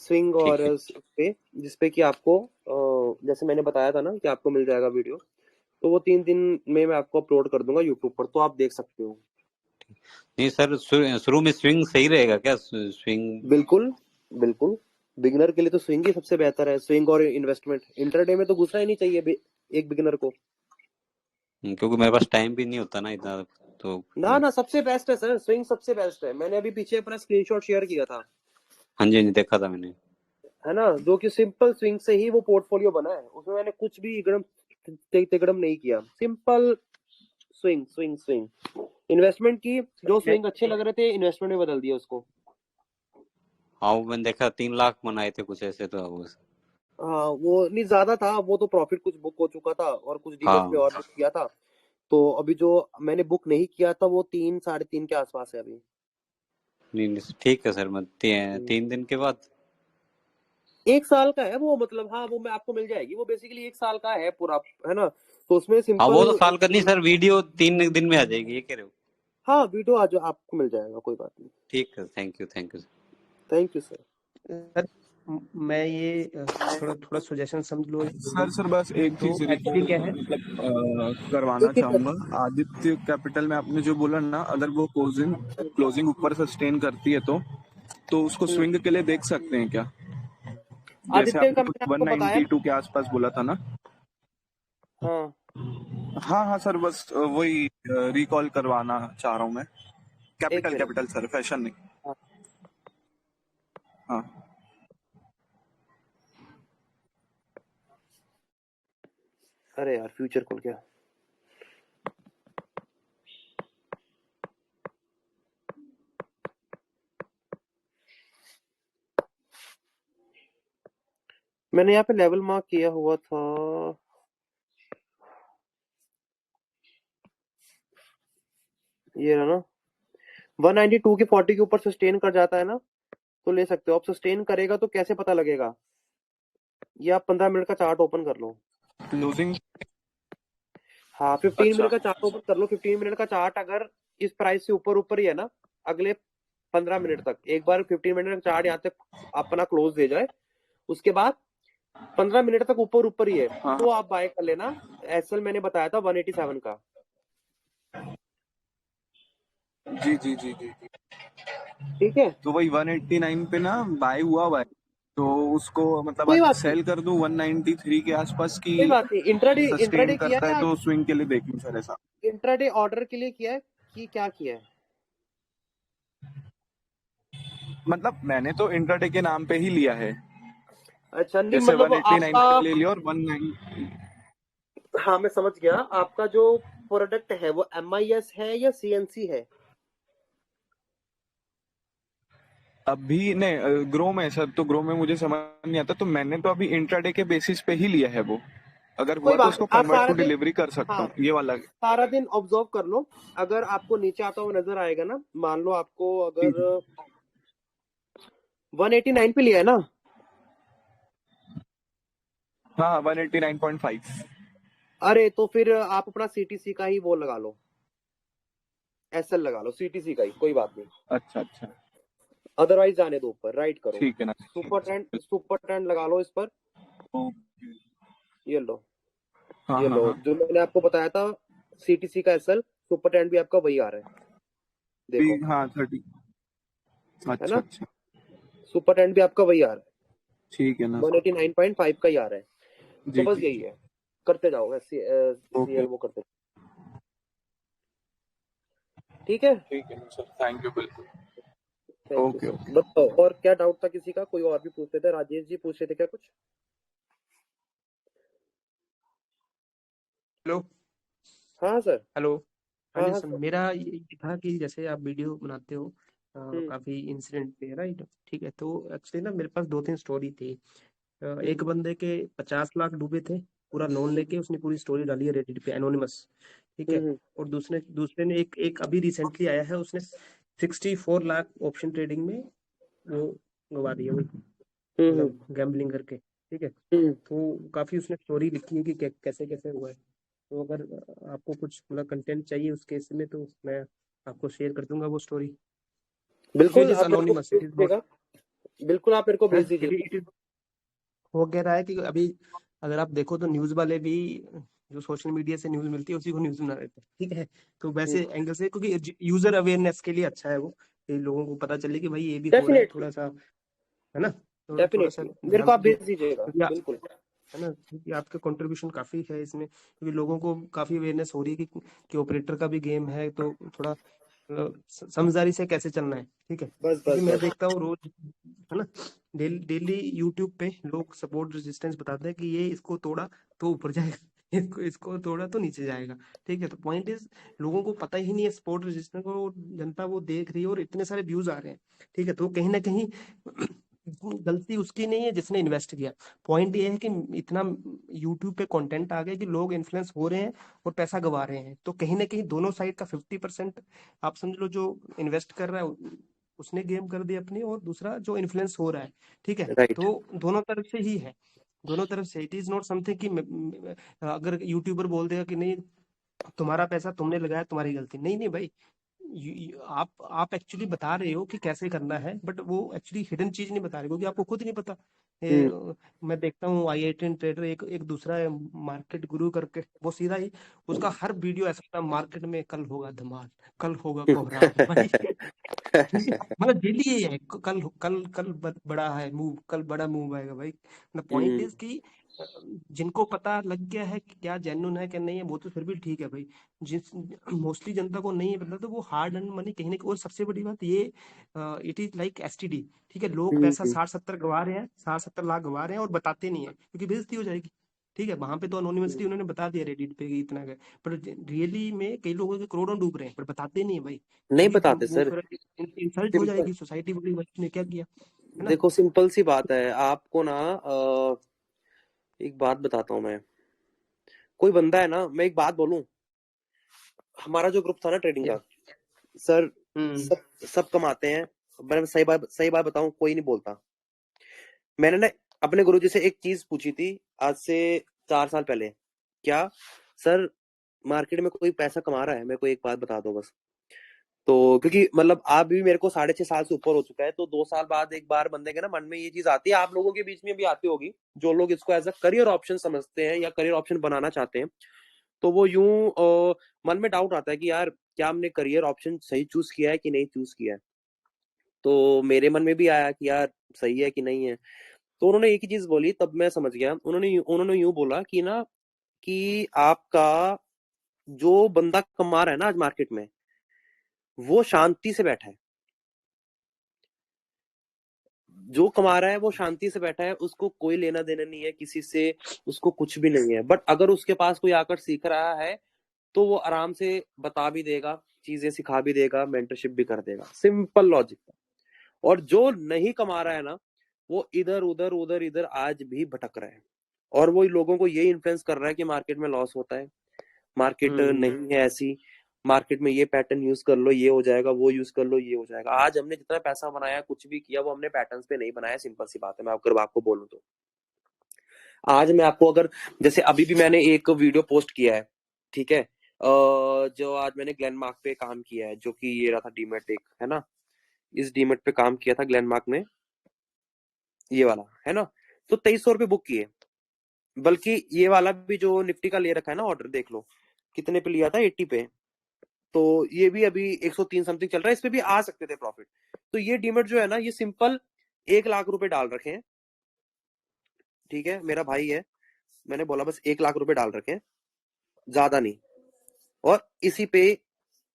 S1: स्विंग और
S6: ठीक है
S1: उस पे, जिसपे कि आपको जैसे मैंने बताया था ना कि आपको मिल जाएगा वीडियो, तो वो 3 दिन में मैं आपको अपलोड कर दूंगा यूट्यूब पर, तो आप देख सकते हो।
S6: नहीं सर, शुरू में स्विंग सही रहेगा क्या? स्विंग
S1: बिल्कुल बिल्कुल, बिगिनर के लिए तो स्विंग ही सबसे बेहतर है, स्विंग और इन्वेस्टमेंट। इंटरडे में तो घुसना ही नहीं चाहिए एक बिगिनर को।
S6: क्योंकि मेरे पास टाइम भी नहीं होता ना इतना, तो
S1: ना सबसे बेस्ट है सर, स्विंग सबसे बेस्ट है। मैंने अभी पीछे अपना स्क्रीनशॉट शेयर किया था,
S6: हाँ जी देखा था मैंने।
S1: है ना, जो कि सिंपल स्विंग से ही वो पोर्टफोलियो बना है, उसमें मैंने कुछ भी इगड़म तिगड़म नहीं किया, simple swing swing swing. Investment की जो स्विंग अच्छे लग रहे थे, इन्वेस्टमेंट में बदल दिया उसको।
S6: हाँ वो मैंने देखा 3 लाख बनाए थे कुछ ऐसे, तो वो
S1: हाँ वो नहीं ज्यादा था, वो तो प्रॉफिट कुछ बुक हो चुका था और कुछ डीलर्स पे
S6: हाँ
S1: और बुक किया था, तो अभी जो मैंने बुक नहीं किया था वो 3 साढ़े 3 के आसपास है अभी।
S6: नहीं ठीक है सर, मैं 3 दिन के बाद।
S1: 1 साल का है वो, मतलब हाँ वो मैं आपको मिल जाएगी, वो बेसिकली 1 साल का है पूरा, है ना, तो उसमें
S6: हाँ वो तो
S1: सिंपल।
S6: साल का नहीं सर, वीडियो 3 दिन में आ जाएगी, ये कह रहे हो?
S1: हाँ वीडियो आज आपको मिल जाएगा, कोई बात नहीं।
S6: ठीक है, thank you sir.
S1: Thank you sir.
S7: Sir मैं ये थोड़ा सजेशन समझ लो।
S8: सर बस एक
S7: तो
S8: चीज
S7: एक्चुअली क्या है,
S8: मतलब करवाना चाहूंगा। आदित्य कैपिटल में आपने जो बोला ना, अगर वो क्लोजिंग ऊपर सस्टेन करती है तो उसको स्विंग के लिए देख सकते हैं क्या? जैसे
S1: आदित्य का
S8: आपने कुछ
S1: मैंने आपको बताया
S8: 192 के आसपास बोला था ना।
S1: हाँ
S8: हाँ हाँ सर, बस वही रिकॉल करवाना चाह रहा हूँ मैं।
S1: एक
S8: capital
S1: minute
S8: capital sir, fashion नहीं।
S1: हाँ
S8: हाँ
S1: अरे यार फ्यूचर खुल गया। मैंने यहाँ पे लेवल मार्क किया हुआ था, ये रहा ना 192 के 40 के ऊपर सस्टेन कर जाता है ना तो ले सकते हो। अब सस्टेन करेगा तो कैसे पता लगेगा, ये आप 15 मिनट का चार्ट ओपन कर लो।
S8: लूजिंग।
S1: हाँ 15
S8: अच्छा
S1: मिनट का चार्ट ओपन कर लो। 15 मिनट का चार्ट अगर इस प्राइस से ऊपर ऊपर ही है ना, अगले 15 मिनट तक एक बार 15 मिनट का चार्ट यहाँ तक अपना क्लोज दे जाए, उसके बाद 15 मिनट तक ऊपर ऊपर ही है
S8: हाँ
S1: तो आप बाय कर लेना। एसएल मैंने बताया था 187 का।
S8: जी जी जी जी जी।
S1: ठीक है
S8: तो वही 189 पे ना बाय हुआ है, तो उसको मतलब
S1: कोई
S8: आज
S1: बात नहीं,
S8: सेल कर दूं 193 के आसपास की।
S1: कोई बात नहीं। इंट्राडे
S8: सस्टेन
S1: इंट्राडे किया
S8: करता
S1: है
S8: है
S1: आज,
S8: तो स्विंग के लिए देख लूं सर ऐसा।
S1: इंट्राडे ऑर्डर के लिए किया है कि क्या किया है?
S8: मतलब मैंने तो इंट्राडे के नाम पे ही लिया है,
S1: अच्छा नहीं
S8: जैसे
S1: मतलब
S8: 189
S1: आपका,
S8: पे ले लिया और 19।
S1: हाँ मैं समझ गया। आपका जो प्रोडक्ट है वो MIS है या CNC है?
S8: अभी नहीं, ग्रो में सर, तो ग्रो में मुझे समझ नहीं आता, तो मैंने तो अभी इंट्राडे के बेसिस पे ही लिया है वो। अगर
S1: कोई
S8: हुआ तो
S1: बात
S8: उसको
S1: नहीं, आप
S8: कन्वर्ट
S1: सारा
S8: टू
S1: दिन,
S8: डिलीवरी कर सकता
S1: हाँ
S8: हूँ, ये वाला।
S1: सारा दिन ऑब्जर्व कर लो। अगर आपको नीचे आता हुआ नजर आएगा ना, मान लो आपको
S8: जी
S1: अगर 189 पे लिया है ना,
S8: हाँ 189.5।
S1: अरे तो फिर आप अपना CTC का ही वो लगा लो, SL लगा लो CTC का ही, कोई बात नहीं।
S8: अच्छा अच्छा,
S1: अदरवाइज जाने दो, ऊपर राइट करो,
S8: ठीक है ना।
S1: सुपर ट्रेंड लगा लो इस पर।
S8: ओके।
S1: ये लो,
S8: हाँ
S1: ये
S8: हाँ
S1: लो
S8: हाँ।
S1: जो मैंने आपको बताया था CTC का SL, सुपर ट्रेंड भी आपका वही आ रहा है, देखो
S8: हाँ 30।
S1: है
S8: अच्छा
S1: ना,
S8: अच्छा,
S1: सुपर ट्रेंड भी आपका वही आ रहा
S8: ठीक है ना।
S1: है, 189.5 का ही आ रहा है। तो
S8: जी
S1: बस
S8: जी
S1: यही
S8: जी।
S1: है, करते जाओ
S8: ओके
S1: CL वो करते जाओ। ठीक है,
S8: ठीक है ना सर, थैंक यू बिल्कुल।
S1: Thank you
S8: okay
S1: sir.
S8: Okay.
S1: बताओ और क्या डाउट था किसी का, कोई और भी पूछ रहे थे, राजेश जी पूछ रहे थे क्या कुछ?
S7: हेलो
S1: हाँ सर।
S7: हेलो। हाँ
S1: हाँ
S7: जी
S1: हाँ
S7: सर,
S1: सर।
S7: मेरा ये था कि जैसे आप वीडियो बनाते हो
S1: हम्म
S7: काफी इंसिडेंट पे, राइट? ठीक है, तो एक्चुअली ना मेरे पास दो तीन स्टोरी थी। एक
S1: हम्म
S7: बंदे के 50 लाख डूबे थे, पूरा लोन लेके उसने पूरी स्टोरी डाली है रेडिट पे, एनोनिमस। ठीक है।
S1: हम्म
S7: और दूसरे दूसरे ने एक एक अभी रिसेंटली आया है, उसने 64 लाख ऑप्शन ट्रेडिंग में वो गवा दिया, वो
S1: हम्म
S7: मतलब गैम्बलिंग करके। ठीक है,
S1: हम्म
S7: तो काफी उसने स्टोरी लिखी है कि कैसे कैसे हुआ है। तो अगर आपको कुछ मतलब कंटेंट चाहिए उस केस में तो मैं आपको शेयर कर दूंगा वो स्टोरी, क्योंकि इट
S1: बिल्कुल
S7: इज
S1: आप मेरे को
S7: अनोनिमस,
S1: भेज
S7: इट इज नॉट
S1: दीजिएगा, बिल्कुल आप मेरे को
S7: है,
S1: भेज दीजिएगा।
S7: It is. वो कह रहा है कि अभी अगर आप देखो तो न्यूज वाले भी जो सोशल मीडिया से न्यूज मिलती है उसी को न्यूज बना रहे थे। ठीक है, तो वैसे एंगल से, क्योंकि यूजर अवेयरनेस के लिए अच्छा है वो, कि लोगों को पता चले कि भाई ये भी हो रहा है
S1: डेफिनेटली,
S7: थोड़ा सा, है ना? तो थोड़ा सा
S1: डेफिनेटली मेरे
S7: ध्यान
S1: को आप
S7: से,
S1: भेज दीजिएगा
S7: क्योंकि
S1: बिल्कुल।
S7: है ना, क्योंकि आपका कंट्रीब्यूशन काफी है इसमें, क्योंकि लोगों को काफी अवेयरनेस हो रही है कि ऑपरेटर का भी गेम है, तो थोड़ा समझदारी से कैसे चलना है। ठीक है,
S1: बस
S7: क्योंकि
S1: बस
S7: मैं
S1: बस।
S7: देखता हूँ रोज, है ना, डेली डेली यूट्यूब पे लोग सपोर्ट रेजिस्टेंस बताते हैं कि ये इसको तोड़ा तो ऊपर जाएगा, इसको इसको तोड़ा तो नीचे जाएगा। ठीक है, तो पॉइंट इज लोगों को पता ही नहीं है सपोर्ट रेजिस्टेंस को, जनता वो देख रही है और इतने सारे व्यूज आ रहे हैं। ठीक है, तो कहीं ना कहीं गलती उसकी नहीं है जिसने इन्वेस्ट किया। पॉइंट ये है कि इतना यूट्यूब पे कंटेंट आ गया कि लोग इन्फ्लुएंस हो रहे हैं और पैसा गवा रहे हैं, तो कहीं ना कहीं दोनों साइड का 50% आप समझ लो, जो इन्वेस्ट कर रहा है उसने गेम कर दी अपनी, और दूसरा जो इन्फ्लुएंस हो रहा है। ठीक है,
S1: राइट।
S7: तो दोनों तरफ से ही है, दोनों तरफ से। इट इज नॉट समथिंग कि अगर यूट्यूबर बोल देगा कि नहीं तुम्हारा पैसा तुमने लगाया, तुम्हारी गलती नहीं, नहीं भाई। आप एक्चुअली बता रहे हो कि कैसे करना है, बट वो एक्चुअली हिडन चीज नहीं बता रहे, क्योंकि आपको खुद नहीं पता।
S1: हम्म
S7: मैं देखता हूँ आई ट्रेडर, एक एक दूसरा है मार्केट गुरु करके, वो सीधा ही उसका हर वीडियो ऐसा था, मार्केट में कल होगा धमाल, कल होगा कोहराम भाई। ठीक है, मतलब डेली ये है, कल कल कल बड़ा है मूव, कल बड़ा मूव आएगा भाई। द पॉइंट इज कि जिनको पता लग गया है कि क्या जेन्युइन है क्या नहीं है, वो तो फिर भी ठीक है भाई। जिस मोस्टली जनता को नहीं है पता, तो वो हार्ड अर्न मनी कहीं ना कहीं। और सबसे बड़ी बात ये, इट इज लाइक एसटीडी। ठीक है, लोग पैसा 60-70 गवा रहे हैं, 60-70 लाख गवा रहे हैं और बताते नहीं है, क्योंकि बेइज्जती हो जाएगी। ठीक है, वहां पे तो अनोनिमसली उन्होंने बता दिया रेडिट पे कि इतना गए, पर रियली में कई लोगों के करोड़ों डूब रहे हैं, पर बताते नहीं है भाई,
S1: नहीं
S7: क्योंकि
S1: बताते
S7: वो
S1: सर।
S7: फिर इंसल्ट हो
S1: सिंपल,
S7: जाएगी सोसाइटी, बोली भाई ने क्या किया, है ना।
S1: देखो सिंपल सी बात है आपको ना, एक बात बताता हूँ मैं। कोई बंदा है ना, मैं एक बात बोलूं, हमारा जो ग्रुप था ना ट्रेडिंग का सर, सब सब कमाते हैं। मैं सही बात बताऊं, कोई नहीं बोलता। मैंने ना अपने गुरुजी से एक चीज पूछी थी आज से 4 साल पहले, क्या सर मार्केट में कोई पैसा कमा रहा है, मेरे को एक बात बता दो बस। तो क्योंकि मतलब आप भी मेरे को 6.5 साल से ऊपर हो चुका है, तो 2 साल बाद एक बार बंदे के ना मन में ये चीज आती है, आप लोगों के बीच में भी आती होगी, जो लोग इसको एज अ करियर ऑप्शन समझते हैं या करियर ऑप्शन बनाना चाहते हैं, तो वो यूं मन में डाउट आता है कि यार क्या हमने करियर ऑप्शन सही चूज किया है कि नहीं चूज किया है। तो मेरे मन में भी आया कि यार सही है कि नहीं है। तो उन्होंने एक ही चीज बोली, तब मैं समझ गया। उन्होंने यूं बोला कि ना, कि आपका जो बंदा कमा रहा है ना आज मार्केट में, वो शांति से बैठा है। जो कमा रहा है वो शांति से बैठा है, उसको कोई लेना देना नहीं है किसी से, उसको कुछ भी नहीं है। बट अगर उसके पास कोई आकर सीख रहा है, तो वो आराम से बता भी देगा, चीजें सिखा भी देगा, मेंटरशिप भी कर देगा। Simple logic. और जो नहीं कमा रहा है ना, वो इधर उधर उधर इधर आज भी भटक रहा है, और वो लोगों को ये इन्फ्लुएंस कर रहा है कि मार्केट में लॉस होता है, मार्केट नहीं है ऐसी, मार्केट में ये पैटर्न यूज कर लो ये हो जाएगा, वो यूज कर लो ये हो जाएगा। आज हमने जितना पैसा बनाया, कुछ भी किया, वो हमने पैटर्न्स पे नहीं बनाया। सिंपल सी बात है, मैं अगर आपको बोलूं तो आज मैं आपको अगर, जैसे अभी भी मैंने एक वीडियो पोस्ट किया है, ठीक है, जो आज मैंने ग्लेनमार्क पे काम किया है, जो कि ये रहा था डीमेट एक, है ना, इस डीमेट पे काम किया था ग्लेनमार्क में, ये वाला है ना। तो 2300 रुपये बुक किए, बल्कि ये वाला भी जो निफ्टी का ले रखा है ना ऑर्डर, देख लो कितने पे लिया था, 80 पे। तो ये भी अभी 103 समथिंग चल रहा है, इस पे भी आ सकते थे प्रॉफिट। तो ये डीमेट जो है ना, ये सिंपल 1 लाख रुपए डाल रखे हैं, ठीक है, मेरा भाई है, मैंने बोला बस 1 लाख रुपए डाल रखे हैं, ज्यादा नहीं। और इसी पे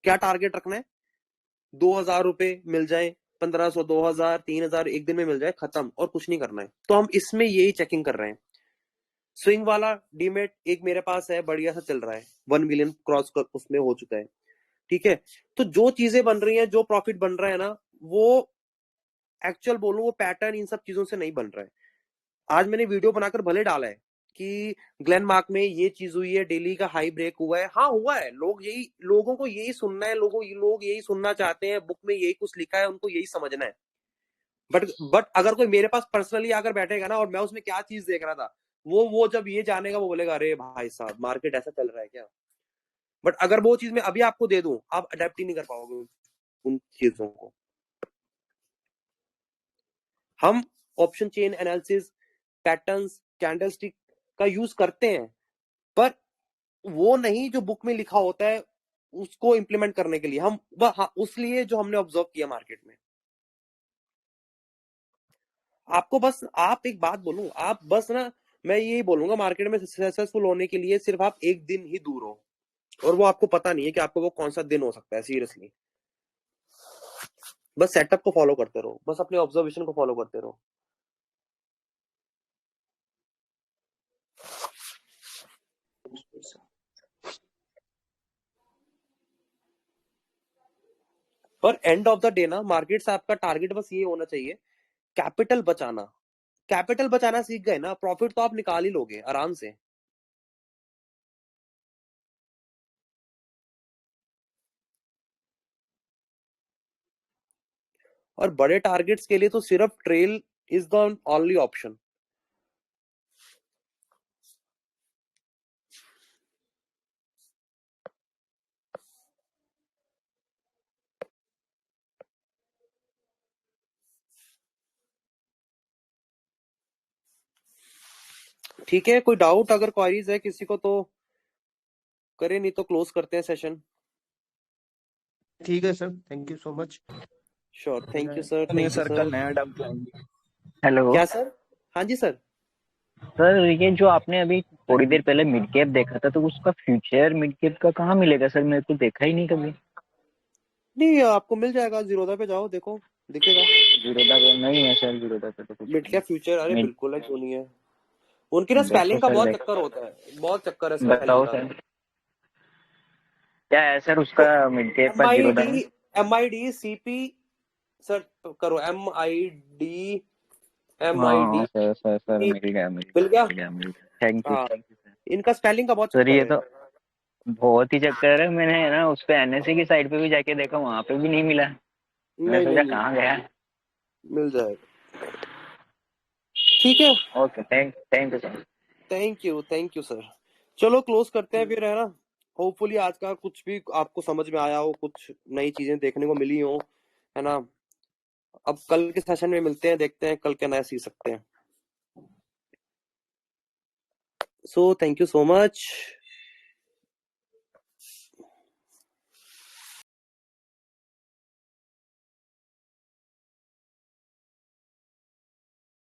S1: क्या टारगेट रखना है, 2,000 रुपए मिल जाए, 1500, 2000, 3000 एक दिन में मिल जाए, खत्म, और कुछ नहीं करना है। तो हम इसमें यही चेकिंग कर रहे हैं। स्विंग वाला डीमेट एक मेरे पास है, बढ़िया सा चल रहा है, 1 मिलियन क्रॉस उसमें हो चुका है, ठीक है। तो जो चीजें बन रही हैं, जो प्रॉफिट बन रहा है ना, वो एक्चुअल बोलूं, वो पैटर्न इन सब चीजों से नहीं बन रहा है। आज मैंने वीडियो बनाकर भले डाला है कि ग्लेन मार्क में ये चीज हुई है, डेली का हाई ब्रेक हुआ है, हाँ हुआ है, लोगों को यही सुनना है, लोग यही सुनना चाहते हैं, बुक में यही कुछ लिखा है, उनको यही समझना है। बट अगर कोई मेरे पास पर्सनली आकर बैठेगा ना, और मैं उसमें क्या चीज देख रहा था, वो जब ये जानेगा, वो बोलेगा अरे भाई साहब मार्केट ऐसा चल रहा है क्या। बट अगर वो चीज मैं अभी आपको दे दूं, आप अडेप्ट ही नहीं कर पाओगे उन चीजों को। हम option chain analysis, patterns, candlestick का यूज करते हैं, पर वो नहीं जो बुक में लिखा होता है उसको इंप्लीमेंट करने के लिए। हम उस लिए जो हमने ऑब्जर्व किया मार्केट में। आपको बस, आप एक बात बोलूं, आप बस ना, मैं यही बोलूंगा, मार्केट में सक्सेसफुल होने के लिए सिर्फ आप एक दिन ही दूर हो, और वो आपको पता नहीं है कि आपको वो कौन सा दिन हो सकता है। सीरियसली बस सेटअप को फॉलो करते रहो, बस अपने ऑब्जर्वेशन को फॉलो करते रहो। पर एंड ऑफ द डे ना, मार्केट से आपका टारगेट बस ये होना चाहिए, कैपिटल बचाना। कैपिटल बचाना सीख गए ना, प्रॉफिट तो आप निकाल ही लोगे आराम से। और बड़े टारगेट्स के लिए तो सिर्फ trail is the only option. ठीक है, कोई डाउट अगर क्वारीज है किसी को तो करे, नहीं तो क्लोज करते हैं सेशन।
S7: ठीक है sir, thank you so much.
S1: Sure, thank you sir,
S8: नया
S1: थैंक यू
S8: सर्कल
S1: सर।
S8: नया डंप लाएंगे।
S4: हेलो
S1: क्या सर? हाँ जी सर।
S4: सर, ये जो आपने अभी थोड़ी देर पहले मिड कैप देखा था, तो उसका फ्यूचर मिड कैप का कहाँ मिलेगा सर? मेरे को देखा ही नहीं कभी।
S1: नहीं, आपको मिल जाएगा, जीरोधा पे जाओ, देखो दिखेगा।
S4: जीरोधा पे नहीं है सर, जीरोधा पे तो कुछ
S1: मिड
S4: नहीं
S1: कैप फ्यूचर, अरे
S4: मिड
S1: बिल्कुल है, क्यों नहीं है। उनकी ना
S4: देखो
S1: स्पेलिंग का
S4: सर,
S1: बहुत चक्कर होता है, बहुत चक्कर है स्पेलिंग
S4: बताओ
S1: का।
S4: सर क्या है सर उसका मिड कैप
S1: एम
S4: का
S1: आई
S4: जीरोधा
S1: डी
S4: में?
S1: MIDCP सर्च करो,
S4: हाँ
S1: MID
S4: सर सर सर
S1: मिल
S4: मिल गया मिल
S1: गया।
S4: गया मिल गया मिल गया। थैंक यू
S1: हाँ,
S4: थैंक यू सर।
S1: इनका स्पेलिंग का बहुत
S4: सर
S1: चक्कर
S4: ये
S1: है।
S4: तो बहुत ही चक्कर है। मैंने ना उस पे NSE की साइड पे भी जाके देखा, वहां पे भी नहीं मिला। मैंने
S1: नहीं नहीं
S4: सोचा
S1: नहीं,
S4: कहाँ गया।
S1: मिल जाएगा। ठीक है,
S4: okay, thank you sir.
S1: Thank you sir. चलो क्लोज करते हैं फिर, है ना। होपफुली आज का कुछ भी आपको समझ में आया हो, कुछ नई चीजें देखने को मिली हो, है ना। अब कल के सेशन में मिलते हैं, देखते हैं कल क्या नया सीख सकते हैं। So thank you so much.